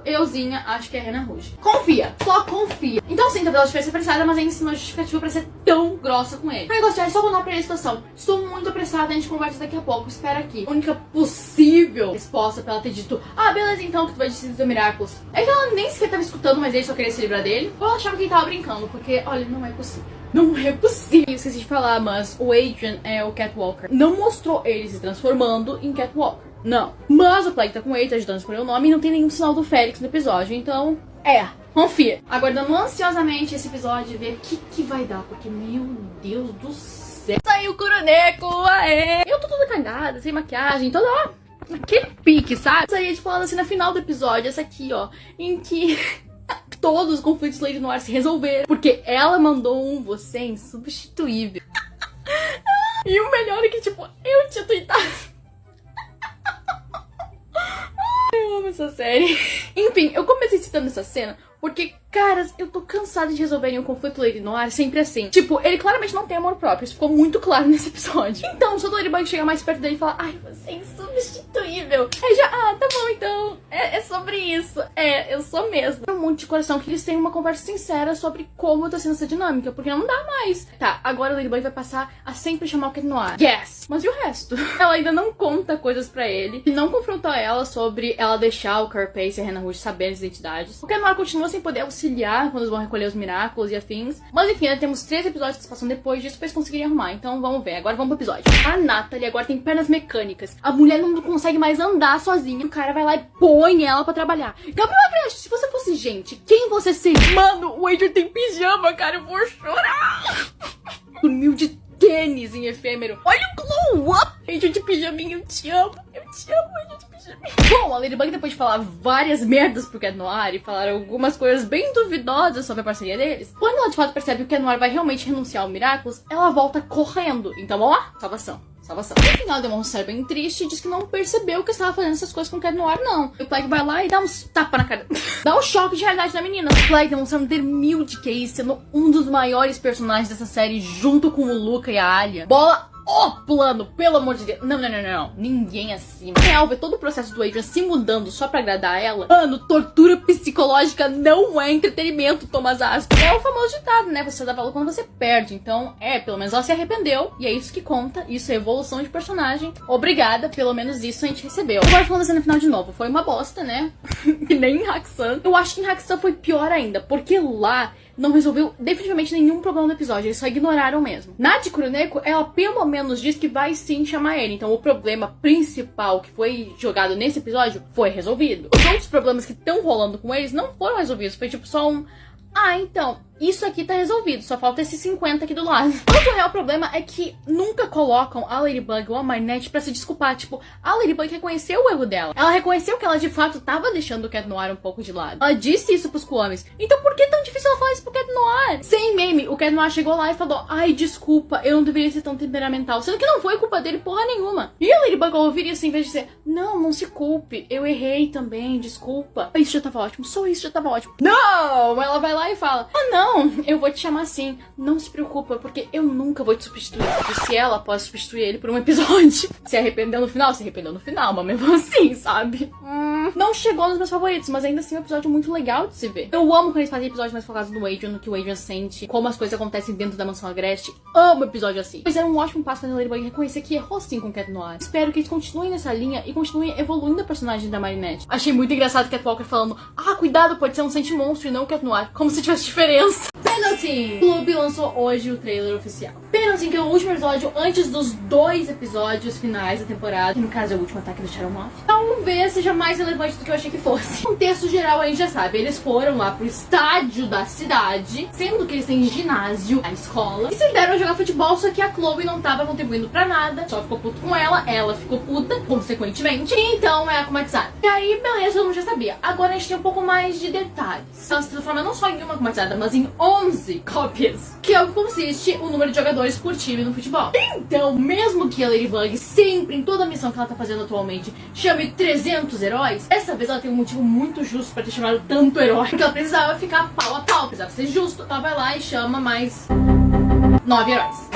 euzinha, acho que é a Rena Rouge. Confia, só confia. Então sim, talvez ela tivesse apressada, mas ainda assim uma justificativa pra ser tão grossa com ele. Pra negociar, só contar pra ele a situação. Estou muito apressada, a gente conversa daqui a pouco, espera aqui. A única possível resposta pra ela ter dito: ah, beleza então, que tu vai decidir teu Miraculous, é que ela nem sequer tava escutando, mas ele só queria se livrar dele. Ou ela achava que ele tava brincando, porque, olha, não é possível. Não é possível. Eu esqueci de falar, mas o Adrian é o Catwalker. Não mostrou ele se transformando em Catwalker. Não. Mas o Plague tá com ele, tá ajudando a escolher o nome, e não tem nenhum sinal do Félix no episódio. Então, confia. Aguardando ansiosamente esse episódio e ver o que vai dar. Porque, meu Deus do céu. Saiu o Kuroneko, aê! Eu tô toda cagada, sem maquiagem, toda, ó, naquele pique, sabe? Saía de falando assim, na final do episódio, essa aqui, ó, em que... todos os conflitos Lady Noir se resolveram. Porque ela mandou um você insubstituível. E o melhor é que, tipo, eu tinha tweetado. Eu amo essa série. Enfim, eu comecei citando essa cena porque, caras, eu tô cansada de resolverem o conflito Lady Noir sempre assim. Tipo, ele claramente não tem amor próprio. Isso ficou muito claro nesse episódio. Então, só o Ladybug chega mais perto dele e fala: ai, você é insubstituível. Aí já, tá bom, então. É sobre isso. Eu sou mesmo. Um monte de coração que eles têm uma conversa sincera sobre como tá sendo essa dinâmica. Porque não dá mais. Tá, agora o Ladybug vai passar a sempre chamar o Cat Noir. Yes! Mas e o resto? Ela ainda não conta coisas pra ele. E não confrontou ela sobre ela deixar o Carapace e a Rena Rouge saberem as identidades. O Cat Noir continua sem poder auxiliar quando eles vão recolher os Miraculous e afins. Mas enfim, ainda temos 3 episódios que se passam depois disso pra eles conseguirem arrumar. Então vamos ver. Agora vamos pro episódio. A Natalie agora tem pernas mecânicas. A mulher não consegue mais andar sozinha. O cara vai lá e põe ela pra trabalhar. Gabriel Agreste, se você fosse gente, quem você seria? Mano, o Adrian tem pijama, cara. Eu vou chorar. Dormiu de tênis em efêmero. Olha o glow up. Adrian de pijaminha, eu te amo. Eu te amo, Adrian de pijaminha. Bom, a Ladybug, depois de falar várias merdas pro Cat Noir e falar algumas coisas bem duvidosas sobre a parceria deles, quando ela de fato percebe que o Cat Noir vai realmente renunciar ao Miraculous, ela volta correndo. Então vamos lá, salvação. No final, ela demonstra ser bem triste e diz que não percebeu que estava fazendo essas coisas com o Cat Noir, não. E o Plague vai lá e dá uns tapa na cara. Dá um choque de realidade na menina. O Plague demonstrando ter 1000 de QI, sendo um dos maiores personagens dessa série, junto com o Luca e a Alia. Bola o plano, pelo amor de Deus. Não. Ninguém acima. Real, ver todo o processo do Adrian se mudando só pra agradar ela. Mano, tortura psicológica não é entretenimento, Thomas Asco. É o famoso ditado, né? Você dá valor quando você perde. Então, pelo menos ela se arrependeu. E é isso que conta. Isso é evolução de personagem. Obrigada, pelo menos isso a gente recebeu. Agora falando assim no final de novo. Foi uma bosta, né? Que nem em Hakusan. Eu acho que em Hakusan foi pior ainda. Porque lá não resolveu definitivamente nenhum problema no episódio. Eles só ignoraram mesmo. Na de Kuroneko, ela pelo menos diz que vai sim chamar ele. Então o problema principal que foi jogado nesse episódio foi resolvido. Os outros problemas que estão rolando com eles não foram resolvidos. Foi tipo só um... então, isso aqui tá resolvido, só falta esses 50 aqui do lado. Mas o real problema é que nunca colocam a Ladybug ou a Marinette pra se desculpar. Tipo, a Ladybug reconheceu o erro dela. Ela reconheceu que ela de fato tava deixando o Cat Noir um pouco de lado. Ela disse isso pros Kwamis. Então por que tão difícil ela falar isso pro Cat Noir? Sem meme, o Cat Noir chegou lá e falou: ai, desculpa, eu não deveria ser tão temperamental. Sendo que não foi culpa dele porra nenhuma. E a Ladybug ouviria assim, em vez de dizer: não se culpe, eu errei também, desculpa. Isso já tava ótimo, só isso já tava ótimo. Não! Ela vai lá e fala: não, Então, eu vou te chamar assim. Não se preocupa, porque eu nunca vou te substituir. E se ela pode substituir ele por um episódio. Se arrependeu no final, mas mesmo assim, sabe? Não chegou nos meus favoritos, mas ainda assim é um episódio muito legal de se ver. Eu amo quando eles fazem episódios mais focados no Adrian, no que o Adrian sente, como as coisas acontecem dentro da mansão Agreste. Amo episódio assim. Pois é um ótimo passo pra Ladybug reconhecer que errou sim com Cat Noir. Espero que eles continuem nessa linha e continuem evoluindo a personagem da Marinette. Achei muito engraçado Cat Walker falando: ah, cuidado, pode ser um Sente Monstro e não Cat Noir. Como se tivesse diferença. Penalty! O clube lançou hoje o trailer oficial. Penalty, que é o último episódio antes dos 2 episódios finais da temporada, que no caso é o último ataque do Shadow Moth. Talvez seja mais relevante do que eu achei que fosse. O contexto geral a gente já sabe, eles foram lá pro estádio da cidade, sendo que eles têm ginásio, a escola, e se deram a jogar futebol, só que a Chloe não tava contribuindo pra nada, só ficou puto com ela ficou puta, consequentemente, e então é akumatizada. E aí, beleza, todo mundo já sabia. Agora a gente tem um pouco mais de detalhes. Ela se transforma não só em uma akumatizada, mas em 11 cópias, que é o que consiste o número de jogadores por time no futebol. Então, mesmo que a Ladybug sempre, em toda a missão que ela tá fazendo atualmente, chame 300 heróis, dessa vez ela tem um motivo muito justo pra ter chamado tanto herói, porque ela precisava ficar pau a pau, precisava ser justo. Ela vai lá e chama mais 9 heróis.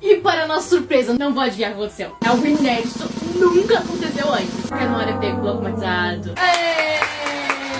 E para nossa surpresa, não vou adivinhar o que aconteceu. É algo inédito, nunca aconteceu antes. Porque não era pego automatizado.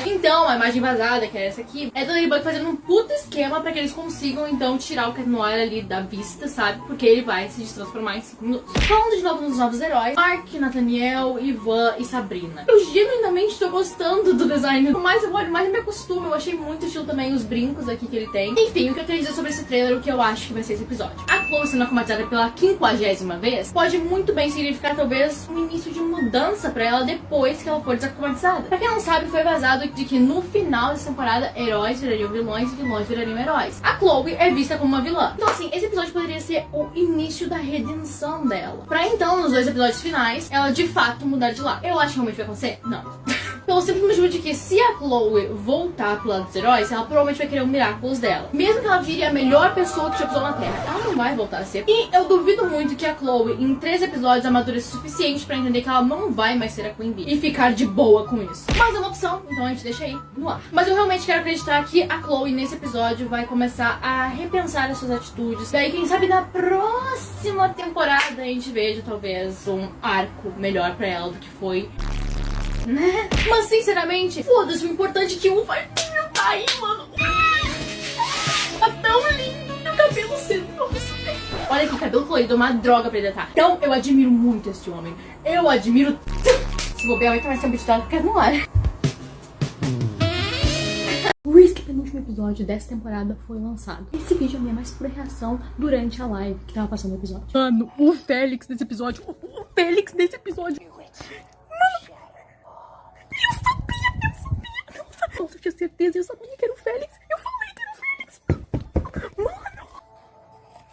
Então, a imagem vazada, que é essa aqui, é da Ladybug fazendo um puta esquema pra que eles consigam, então, tirar o Cat Noir ali da vista, sabe? Porque ele vai se transformar em 5 minutos. Falando de novo nos novos heróis, Mark, Nathaniel, Ivan e Sabrina. Eu genuinamente tô gostando do design. Mais eu olho, mais eu me acostumo. Eu achei muito estilo também os brincos aqui que ele tem. Enfim, o que eu queria dizer sobre esse trailer, o que eu acho que vai ser esse episódio. A Chloe sendo akumatizada pela 50ª vez, pode muito bem significar, talvez, um início de mudança pra ela depois que ela for desakumatizada. Pra quem não sabe, foi vazado de que no final dessa temporada, heróis virariam vilões e vilões virariam heróis. A Chloe é vista como uma vilã. Então assim, esse episódio poderia ser o início da redenção dela. Pra então, nos 2 episódios finais, ela de fato mudar de lado. Eu acho que realmente vai acontecer? Não. Pelo simples motivo de que se a Chloe voltar pro lado dos heróis, ela provavelmente vai querer o Miraculous dela. Mesmo que ela vire a melhor pessoa que já pisou na Terra, ela não vai voltar a ser. E eu duvido muito que a Chloe, em 3 episódios, amadureça o suficiente pra entender que ela não vai mais ser a Queen Bee e ficar de boa com isso. Mas é uma opção, então a gente deixa aí no ar. Mas eu realmente quero acreditar que a Chloe, nesse episódio, vai começar a repensar as suas atitudes. Daí, quem sabe, na próxima temporada a gente veja, talvez, um arco melhor pra ela do que foi, né? Mas sinceramente, foda-se, o importante é que um vai tá aí, mano. Tá tão lindo. Meu cabelo sendo bem. Olha que cabelo colorido é uma droga pra hidratar. Então eu admiro muito esse homem. Eu admiro. Se bobear, vai tomar essa bitidada que é no ar. O Risk, penúltimo episódio dessa temporada, foi lançado. Esse vídeo é a minha mais pura reação durante a live que tava passando o episódio. Mano, o Félix desse episódio. O Félix desse episódio. Eu sabia. Nossa, eu tinha certeza, eu sabia que era o Félix. Eu falei que era o Félix.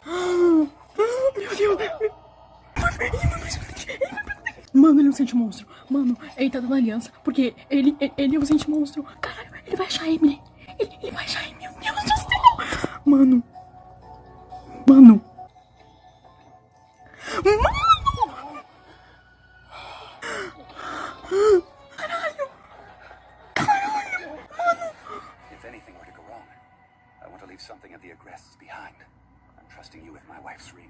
Mano. Meu Deus. Mano, ele é um Sente Monstro. Mano, ele tá dando aliança. Porque ele é um Sente Monstro. Caralho, ele vai achar a Emily. Ele vai achar a Emily. Meu Deus do céu. Mano. Something of the Agrests behind. I'm trusting you with my wife's ring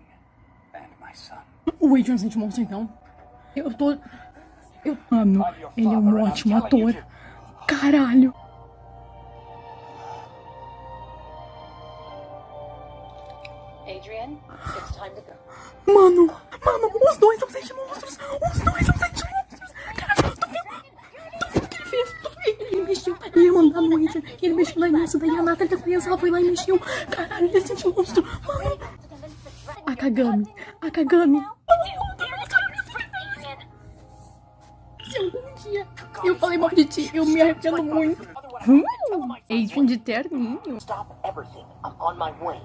and my son. O Adrian Sente Monstro, então. Mano, ele é um ótimo ator. Caralho. Adrian, it's time to go. Mano, os 2 são Sente Monstros. Caralho, tu viu o que ele fez? Ele mexeu, ele ia mandar no Adrian. Ele mexeu lá nisso, daí a Nathalie da criança, ela foi lá e mexeu. Caralho, ele é Sente Monstro. Mano. A Kagami. Se algum dia eu falei mal de ti, eu me arrependo muito. Adrian de terninho. Stop everything. I'm on my way.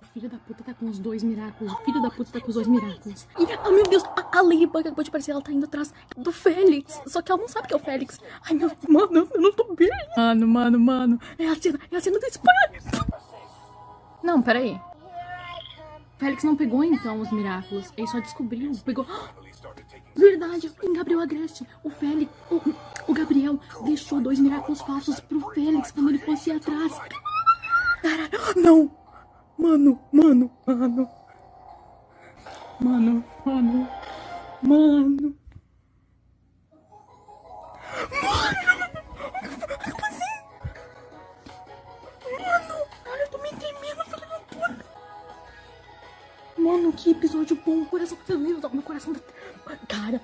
O filho da puta tá com os 2 Miraculous. E, meu Deus, a Ladybug acabou de aparecer. Ela tá indo atrás do Félix. Só que ela não sabe que é o Félix. Ai, meu... Mano, eu não tô bem. Mano. É a cena do spoiler. Não, peraí. Félix não pegou, então, os Miraculous. Ele só descobriu. Pegou... Verdade, em Gabriel Agreste, o Félix, o Gabriel deixou 2 Miraculous falsos pro Félix quando ele fosse atrás. Caralho, não! Mano. Como assim? Mano, cara, eu tô me tremendo, filho da puta. Mano, que episódio bom. O coração, meu coração tá... Cara,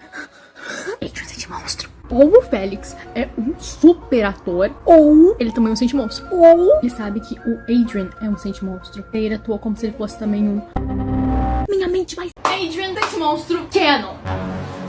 Adrian sente monstro. Ou o Félix é um super ator, ou ele também é um sente monstro. Ou ele sabe que o Adrian é um sente monstro. E ele atua como se ele fosse também um... Minha mente vai... Adrian sente monstro canon.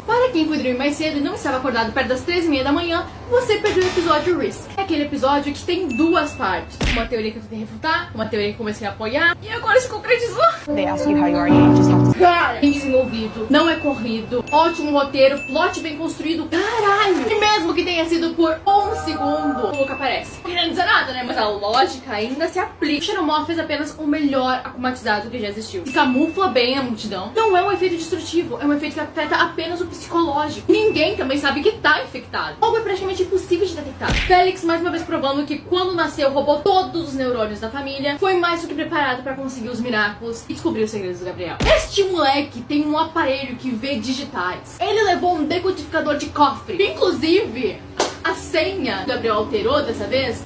Para quem foi dormir mais cedo e não estava acordado perto das 3h30 da manhã, você perdeu o episódio Risk. É aquele episódio que tem 2 partes. Uma teoria que eu tentei refutar, uma teoria que eu comecei a apoiar, e agora se concretizou. They ask you how you are, you just have to... Cara, bem desenvolvido, não é corrido, ótimo roteiro, plot bem construído, caralho! E mesmo que tenha sido por 1 segundo, o Luca aparece. Não querendo dizer nada, né? Mas a lógica ainda se aplica. O Xenomorph fez apenas o melhor akumatizado que já existiu. E camufla bem a multidão. Não é um efeito destrutivo, é um efeito que afeta apenas o psicológico. Ninguém também sabe que tá infectado. Algo é praticamente impossível de detectar. Félix, mais uma vez provando que quando nasceu, roubou todos os neurônios da família, foi mais do que preparado pra conseguir os Miraculous e descobrir os segredos do Gabriel. Este moleque tem um aparelho que vê digitais. Ele levou um decodificador de cofre. Inclusive, a senha que o Gabriel alterou dessa vez.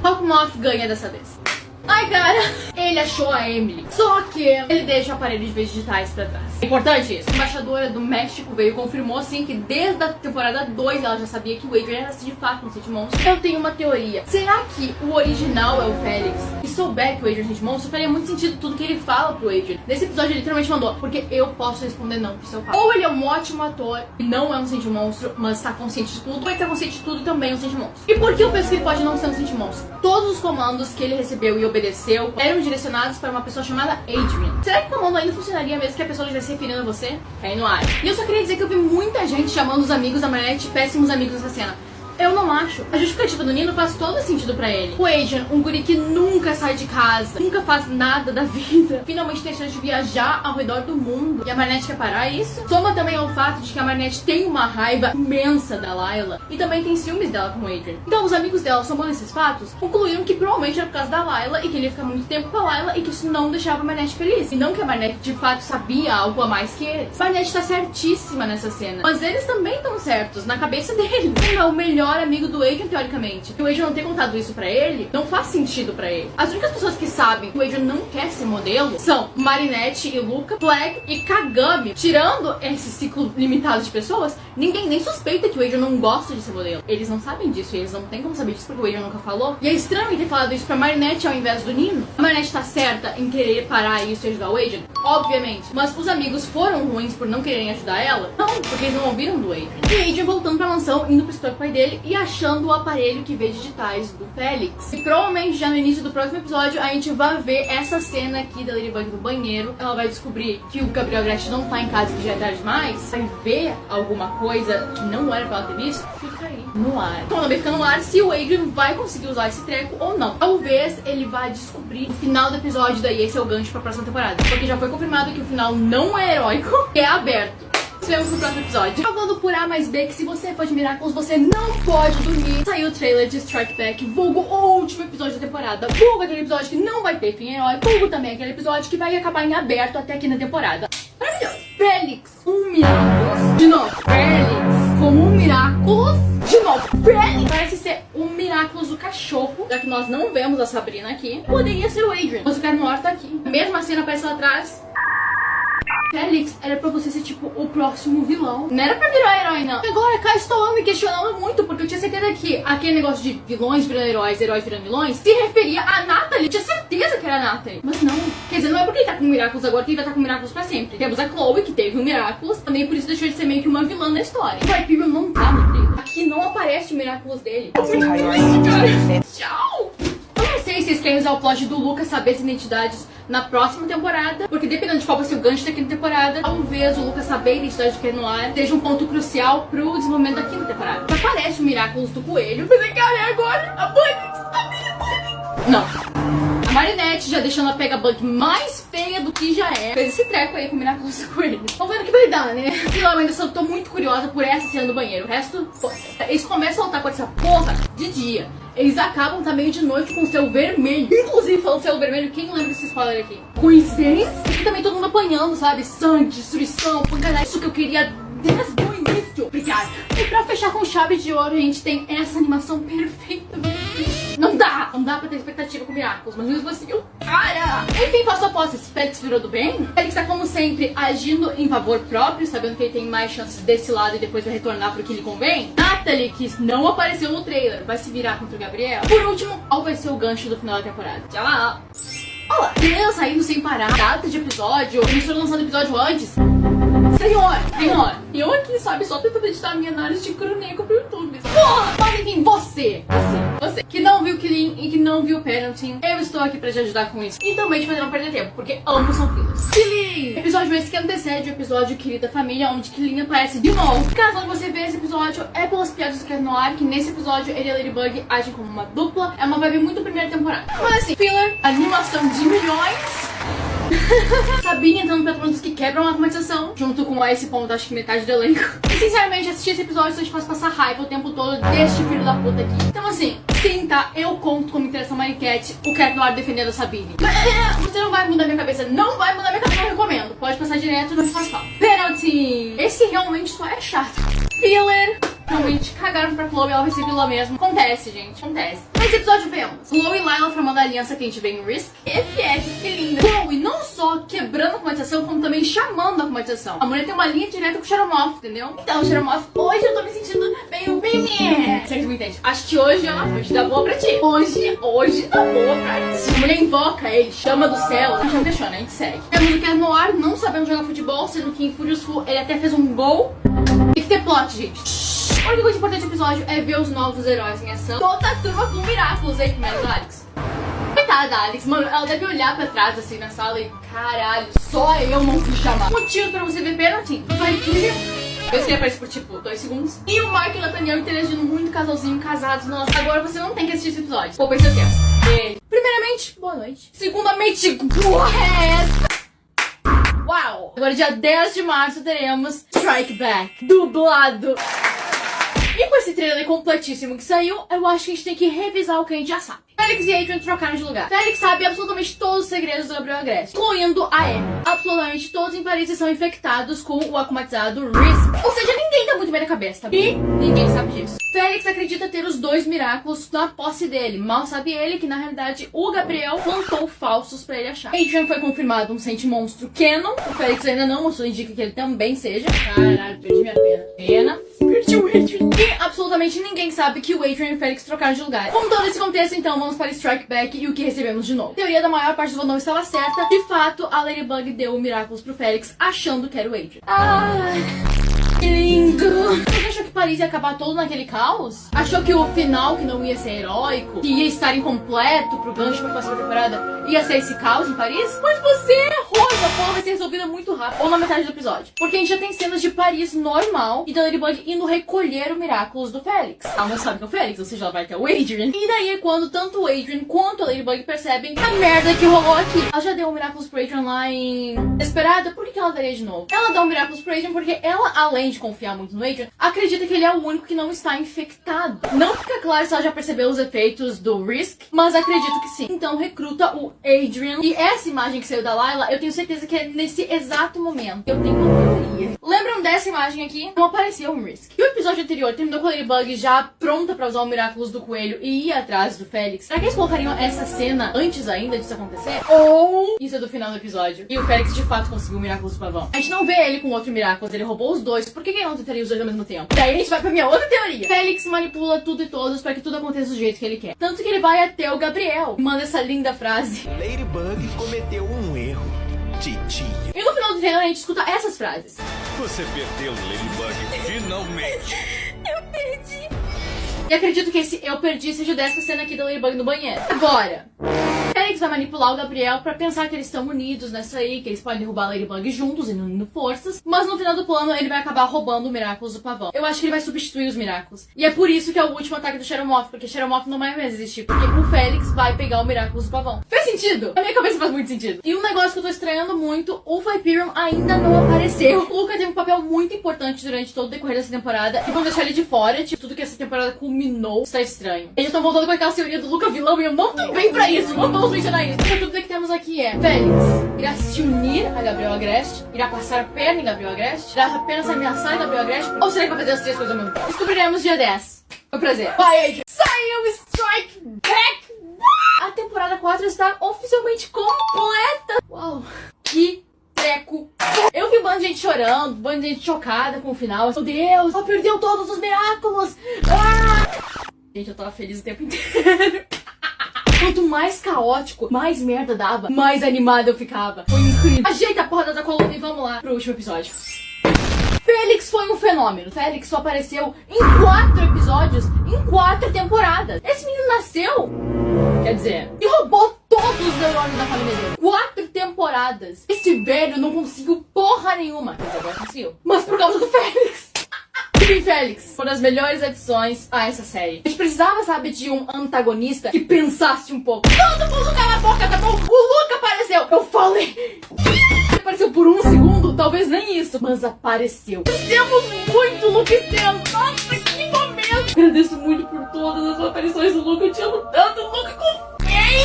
Qual que o Moff ganha dessa vez? Ai, cara, ele achou a Emily. Só que ele deixa o aparelho de ver digitais pra trás. É importante isso. A embaixadora do México veio e confirmou, assim, que desde a temporada 2 ela já sabia que o Adrian era, de fato, um sente monstro. Eu tenho uma teoria. Será que o original é o Félix? E souber que o Adrian é sente monstro, faria muito sentido tudo que ele fala pro Adrian. Nesse episódio ele literalmente mandou, porque eu posso responder não pro seu pai. Ou ele é um ótimo ator e não é um sente monstro, mas tá consciente de tudo, ou ele tá consciente de tudo e também é um sente monstro. E por que eu penso que ele pode não ser um sente monstro? Todos os comandos que ele recebeu e obedeceu eram direcionados para uma pessoa chamada Adrian. Será que o comando ainda funcionaria mesmo que a pessoa estivesse se referindo a você? Cai no ar. E eu só queria dizer que eu vi muita gente chamando os amigos da Marionette péssimos amigos nessa cena. Eu não acho. A justificativa do Nino faz todo sentido pra ele. O Adrian, um guri que nunca sai de casa, nunca faz nada da vida, finalmente tem chance de viajar ao redor do mundo. E a Marionette quer parar isso? Soma também ao fato de que a Marionette tem uma raiva imensa da Layla e também tem ciúmes dela com o Adrian. Então os amigos dela, somando esses fatos, concluíram que provavelmente era por causa da Layla e que ele ia ficar muito tempo com a Layla e que isso não deixava a Marionette feliz. E não que a Marionette de fato sabia algo a mais que eles. A Marionette tá certíssima nessa cena. Mas eles também estão certos, na cabeça deles. Ele é o melhor amigo do Adrian, teoricamente. E o Adrian não ter contado isso pra ele, não faz sentido pra ele. As únicas pessoas que sabem que o Adrian não quer ser modelo são Marinette e Luca, Flag e Kagami. Tirando esse ciclo limitado de pessoas, ninguém nem suspeita que o Adrian não gosta de ser modelo. Eles não sabem disso, e eles não têm como saber disso porque o Adrian nunca falou. E é estranho ter falado isso pra Marinette ao invés do Nino. A Marinette tá certa em querer parar isso e ajudar o Adrian? Obviamente. Mas os amigos foram ruins por não quererem ajudar ela? Não, porque eles não ouviram do Adrian. E o Adrian voltando pra mansão, indo pro escritório do pai dele e achando o aparelho que vê digitais do Félix. E provavelmente já no início do próximo episódio a gente vai ver essa cena aqui da Ladybug no banheiro. Ela vai descobrir que o Gabriel Agreste não tá em casa, que já é tarde demais. Vai ver alguma coisa que não era pra ela ter visto. Fica aí, no ar. Então vai ficar no ar se o Adrian vai conseguir usar esse treco ou não. Talvez ele vá descobrir no final do episódio, daí esse é o gancho pra próxima temporada. Porque já foi confirmado que o final não é heróico, que é aberto. Nos vemos no próximo episódio. Falando por A mais B que se você for de Miraculous, você não pode dormir. Saiu o trailer de Strike Back, vulgo o último episódio da temporada. Vulgo aquele episódio que não vai ter fim herói. Vulgo também aquele episódio que vai acabar em aberto até aqui na temporada. Maravilhoso. Félix, um Miraculous. De novo, Félix, como um Miraculous. De novo, Félix. Parece ser um Miraculous do cachorro, já que nós não vemos a Sabrina aqui. Poderia ser o Adrian, mas o cara no ar tá aqui. A mesma cena aparece lá atrás. Félix era pra você ser, tipo, o próximo vilão. Não era pra virar herói, não. Agora, cá estou eu me questionando muito, porque eu tinha certeza que aquele negócio de vilões virando heróis, heróis virando vilões, se referia a Natalie. Eu tinha certeza que era a Natalie. Mas não. Quer dizer, não é porque ele tá com Miraculous agora que ele vai estar com Miraculous pra sempre. Temos a Chloe, que teve um Miraculous, também por isso deixou de ser meio que uma vilã na história. O Hyperion não tá no dele. Aqui não aparece o Miraculous dele. Tchau! Eu não sei se vocês querem usar o plot do Lucas saber as identidades na próxima temporada, porque dependendo de qual vai ser o gancho da quinta temporada, talvez o Lucas saber a identidade de Kenoir seja um ponto crucial pro desenvolvimento da quinta temporada. Aparece o Miraculous do coelho, mas cara, é agora a Bunny, a minha Bunny. Não. A Marinette já deixando a Pega Bug mais feia do que já é. Fez esse treco aí com Miraculous Coelho. Vamos ver o que vai dar, né? Sei lá, eu ainda só tô muito curiosa por essa cena do banheiro. O resto, pô, eles começam a lutar com essa porra de dia. Eles acabam também de noite com o céu vermelho. Inclusive, falando do céu vermelho, quem lembra desse spoiler aqui? Coincidência? E também todo mundo apanhando, sabe? Sangue, destruição, pancada. Isso que eu queria desde o início. Obrigada. E pra fechar com chave de ouro, a gente tem essa animação perfeita. Não dá pra ter expectativa com Miraculous, mas mesmo assim, cara! Enfim, passo a passo, esse Felix virou do bem. Felix tá, como sempre, agindo em favor próprio, sabendo que ele tem mais chances desse lado e depois vai retornar pro que lhe convém. Natalie, que não apareceu no trailer, vai se virar contra o Gabriel. Por último, qual vai ser o gancho do final da temporada? Tchau! Olha, Deus saindo sem parar, data de episódio, começou lançando episódio antes. Senhora, eu aqui, sabe, só tentando editar a minha análise de Croneco pro YouTube. Porra, mas enfim, você, que não viu Killing e que não viu Parenting, eu estou aqui pra te ajudar com isso. E também te fazer não perder tempo, porque ambos são filhos. Killing! Episódio esse que antecede o episódio Querida Família, onde Killing aparece de novo. Caso você veja esse episódio, é pelas piadas do Cat Noir, que nesse episódio ele e a Ladybug agem como uma dupla. É uma vibe muito primeira temporada. Mas assim, filler, animação de milhões. Sabine entrando pra pontos que quebram a automatização, junto com esse ponto, acho que metade do elenco. E sinceramente, assistir esse episódio só te faz passar raiva o tempo todo deste filho da puta aqui. Então assim, sim, tá, eu conto como interação Mariquette, o Cat Noir defendendo a Sabine. Mas você não vai mudar minha cabeça, não vai mudar minha cabeça, eu recomendo. Pode passar direto, não te faz falta. Penalty! Esse realmente só é chato. Filler! Realmente cagaram pra Chloe, ela vai ser vilã mesmo. Acontece, gente, acontece. Nesse episódio vemos Chloe e Lila formando a aliança que a gente vê em Risk. FF, que linda. Chloe não só quebrando a automatização, como também chamando a automatização. A mulher tem uma linha direta com o Shadomoff, entendeu? Então, Shadomoff, hoje eu tô me sentindo meio bem. Você me entende? Acho que hoje dá boa pra ti. Hoje dá boa pra ti. A mulher invoca ele, chama do céu. A gente não deixou, né? A gente segue. Temos o Cat Noir não sabendo jogar futebol, sendo que em Furious Full ele até fez um gol. Tem que ter plot, gente. A única coisa importante do episódio é ver os novos heróis em ação. Toda a turma com Miraculous aí, menos Alex. Coitada, Alex, mano, ela deve olhar pra trás assim na sala e caralho, só eu não fui chamar. Motivo pra você ver Penalty vai que eu escrevi pra isso por tipo 2 segundos. E o Mark e o Nathaniel interagindo muito, casalzinho, casados. Nossa, agora você não tem que assistir esse episódio. Poupa seu tempo. Beijo. Primeiramente, boa noite. Segundamente, porra é essa? Uau! Agora, dia 10 de março, teremos Strike Back, dublado. E com esse trailer completíssimo que saiu, eu acho que a gente tem que revisar o que a gente já sabe. Felix e Adrian trocaram de lugar. Felix sabe absolutamente todos os segredos do Gabriel Agreste, incluindo a Amy. Absolutamente todos em Paris são infectados com o akumatizado Risk. Ou seja, ninguém tá muito bem na cabeça, tá? E ninguém sabe disso. Felix acredita ter os 2 Miraculous na posse dele. Mal sabe ele que, na realidade, o Gabriel plantou falsos pra ele achar. Adrian foi confirmado um sente-monstro Canon. O Felix ainda não, mas indica que ele também seja. Caralho, perdi minha pena. Perdi o Adrian. E absolutamente ninguém sabe que o Adrian e o Felix trocaram de lugar. Com todo esse contexto, então, vamos para Strike Back e o que recebemos de novo. A teoria da maior parte do fandom estava certa. De fato, a Ladybug deu o Miraculous pro Felix, achando que era o Adrian. Que lindo! Você achou que Paris ia acabar todo naquele caos? Achou que o final, que não ia ser heróico, que ia estar incompleto pro gancho pra próxima temporada, ia ser esse caos em Paris? Mas você errou! Essa porra vai ser resolvida muito rápido. Ou na metade do episódio. Porque a gente já tem cenas de Paris normal e da Ladybug indo recolher o Miraculous do Félix. Ela não sabe que é o Félix, ou seja, ela vai ter o Adrian. E daí é quando tanto o Adrian quanto a Ladybug percebem a merda que rolou aqui. Ela já deu o Miraculous pro Adrian lá em Desesperada. Por que ela daria de novo? Ela dá o Miraculous pro Adrian porque ela, além de confiar muito no Adrian, acredita que ele é o único que não está infectado. Não fica claro se ela já percebeu os efeitos do Risk, mas acredito que sim. Então recruta o Adrian. E essa imagem que saiu da Lila, eu tenho certeza que é nesse exato momento. Eu tenho uma teoria. Lembram dessa imagem aqui? Não apareceu um Risk. E o episódio anterior terminou com a Ladybug já pronta pra usar o Miraculous do coelho e ir atrás do Félix. Será que eles colocariam essa cena antes ainda disso acontecer? Ou isso é do final do episódio e o Félix de fato conseguiu o Miraculous do pavão? A gente não vê ele com outro Miraculous, ele roubou os dois. Por que ele não tentaria os dois ao mesmo tempo? Daí a gente vai pra minha outra teoria. Félix manipula tudo e todos pra que tudo aconteça do jeito que ele quer. Tanto que ele vai até o Gabriel e manda essa linda frase. Ladybug cometeu um erro. Titia. E no final do trailer a gente escuta essas frases. Você perdeu, Ladybug, finalmente. Eu perdi. E acredito que esse eu perdi seja dessa cena aqui da Ladybug no banheiro. Agora, Félix vai manipular o Gabriel pra pensar que eles estão unidos nessa aí, que eles podem derrubar a Ladybug juntos e unindo forças. Mas no final do plano ele vai acabar roubando o Miraculous do pavão. Eu acho que ele vai substituir os Miraculous. E é por isso que é o último ataque do Shadow Moth, porque Shadow Moth não vai mais existir. Porque o Félix vai pegar o Miraculous do pavão. Fez sentido? Na minha cabeça faz muito sentido. E um negócio que eu tô estranhando muito, o Viperion ainda não apareceu. O Luca teve um papel muito importante durante todo o decorrer dessa temporada. E vamos deixar ele de fora, tipo, tudo que essa temporada culminou está estranho. Eles estão voltando com aquela teoria do Luca vilão e eu não tô bem pra isso. Não vamos mencionar isso. Então tudo que temos aqui é Félix irá se unir a Gabriel Agreste, irá passar a perna em Gabriel Agreste, irá apenas ameaçar Gabriel Agreste, ou será que vai fazer as três coisas ao mesmo tempo? Descobriremos dia 10. Foi um prazer. Vai, Adrian. Saiu Strike Back! A temporada 4 está oficialmente completa! Uau! Que treco! Eu vi um bando de gente chorando, um bando de gente chocada com o final. Meu Deus, ela perdeu todos os Miraculous! Ah! Gente, eu tava feliz o tempo inteiro. Quanto mais caótico, mais merda dava, mais animada eu ficava. Foi incrível. Ajeita a porra da coluna e vamos lá pro último episódio. Félix foi um fenômeno. Félix só apareceu em 4 episódios, em 4 temporadas. Esse menino nasceu, quer dizer, e roubou todos os neurônios da família dele. 4 temporadas. Esse velho não conseguiu porra nenhuma. Quer dizer, agora conseguiu. Mas por causa do Félix. Enfim, Félix, uma das melhores adições a essa série. A gente precisava, sabe, de um antagonista que pensasse um pouco. Todo mundo cala a boca, tá bom? O Luca apareceu. Eu falei. Apareceu por um segundo, talvez nem isso, mas apareceu. Temos muito Luca extenso. Nossa, que momento. Agradeço muito por todas as aparições do Luca. Eu te amo tanto, Luca, com...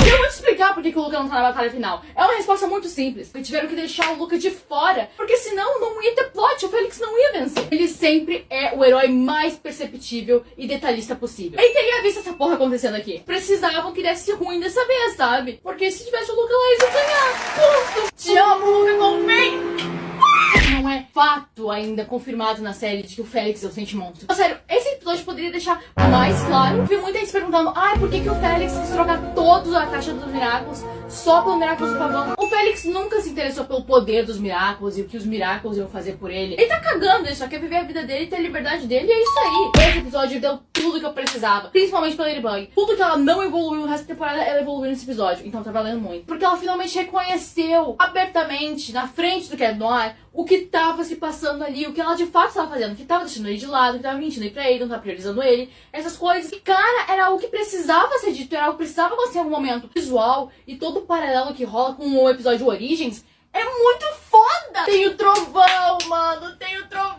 Eu vou te explicar por que o Luca não tá na batalha final. É uma resposta muito simples. Eles tiveram que deixar o Luca de fora, porque senão não ia ter plot, o Félix não ia vencer. Ele sempre é o herói mais perceptível e detalhista possível. Ele teria visto essa porra acontecendo aqui. Precisavam que desse ruim dessa vez, sabe? Porque se tivesse o Luca lá, eles iam ganhar. Ponto. Te amo, Luca, confia. Não é fato ainda confirmado na série de que o Félix é o Sente Monstro. Mas, sério, esse episódio poderia deixar mais claro. Vi muita gente se perguntando, por que o Félix quis trocar todos a caixa dos Miraculous só pelo Miraculous do pavão? O Félix nunca se interessou pelo poder dos Miraculous e o que os Miraculous iam fazer por ele. Ele tá cagando, ele só quer viver a vida dele, ter a liberdade dele, e é isso aí. Esse episódio deu tudo que eu precisava, principalmente pela Ladybug. Tudo que ela não evoluiu no resto da temporada, ela evoluiu nesse episódio. Então tá valendo muito. Porque ela finalmente reconheceu abertamente, na frente do Cat Noir, o que tava se passando ali, o que ela de fato estava fazendo, que tava deixando ele de lado, que tava mentindo aí pra ele, não tava priorizando ele, essas coisas. E cara, era algo que precisava ser dito, era algo que precisava acontecer em algum momento. O visual e todo o paralelo que rola com o episódio Origins é muito foda! Tem o trovão, mano, tem o trovão!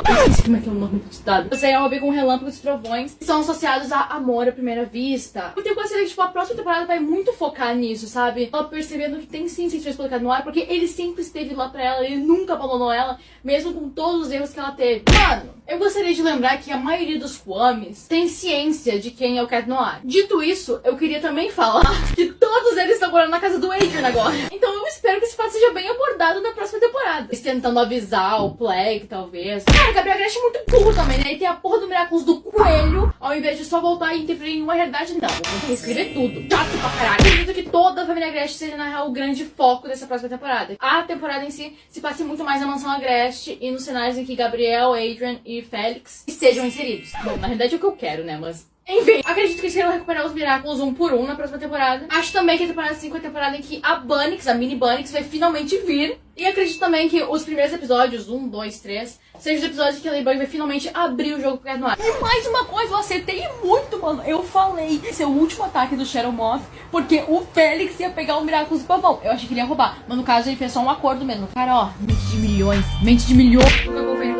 Eu esqueci como é que é o nome do ditado. Você é óbvio com relâmpagos e trovões que são associados a amor à primeira vista. Eu tenho certeza que tipo, a próxima temporada vai muito focar nisso, sabe? Ela percebendo que tem sim sentimentos colocados no ar, porque ele sempre esteve lá pra ela, ele nunca abandonou ela, mesmo com todos os erros que ela teve. Mano, eu gostaria de lembrar que a maioria dos Kwamis tem ciência de quem é o Cat Noir. Dito isso, eu queria também falar que todos eles estão morando na casa do Adrian agora. Então eu espero que esse fato seja bem abordado na próxima temporada. Eles tentando avisar o Plague, talvez. Cara, o Gabriel Agreste é muito burro também, né? Ele tem a porra do Miraculous do coelho, ao invés de só voltar e interferir em uma realidade. Não, eu vou ter que escrever tudo. Chato pra caralho. Eu acredito que toda a família Agreste seja, na real, o grande foco dessa próxima temporada. A temporada em si se passe muito mais na mansão Agreste e nos cenários em que Gabriel, Adrian e Félix estejam inseridos. Bom, na realidade é o que eu quero, né? Mas... enfim, acredito que eles queiram recuperar os Miraculous um por um na próxima temporada. Acho também que a temporada 5 é a temporada em que a Bunnix, a mini Bunnix, vai finalmente vir. E acredito também que os primeiros episódios, 1, 2, 3, sejam os episódios que a Ladybug vai finalmente abrir o jogo pro Cat Noir. E mais uma coisa, eu acertei muito, mano. Eu falei, esse é o último ataque do Shadow Moth, porque o Félix ia pegar o Miraculous do pavão. Eu achei que ele ia roubar, mas no caso ele fez só um acordo mesmo. Cara, ó, mente de milhões. Nunca confio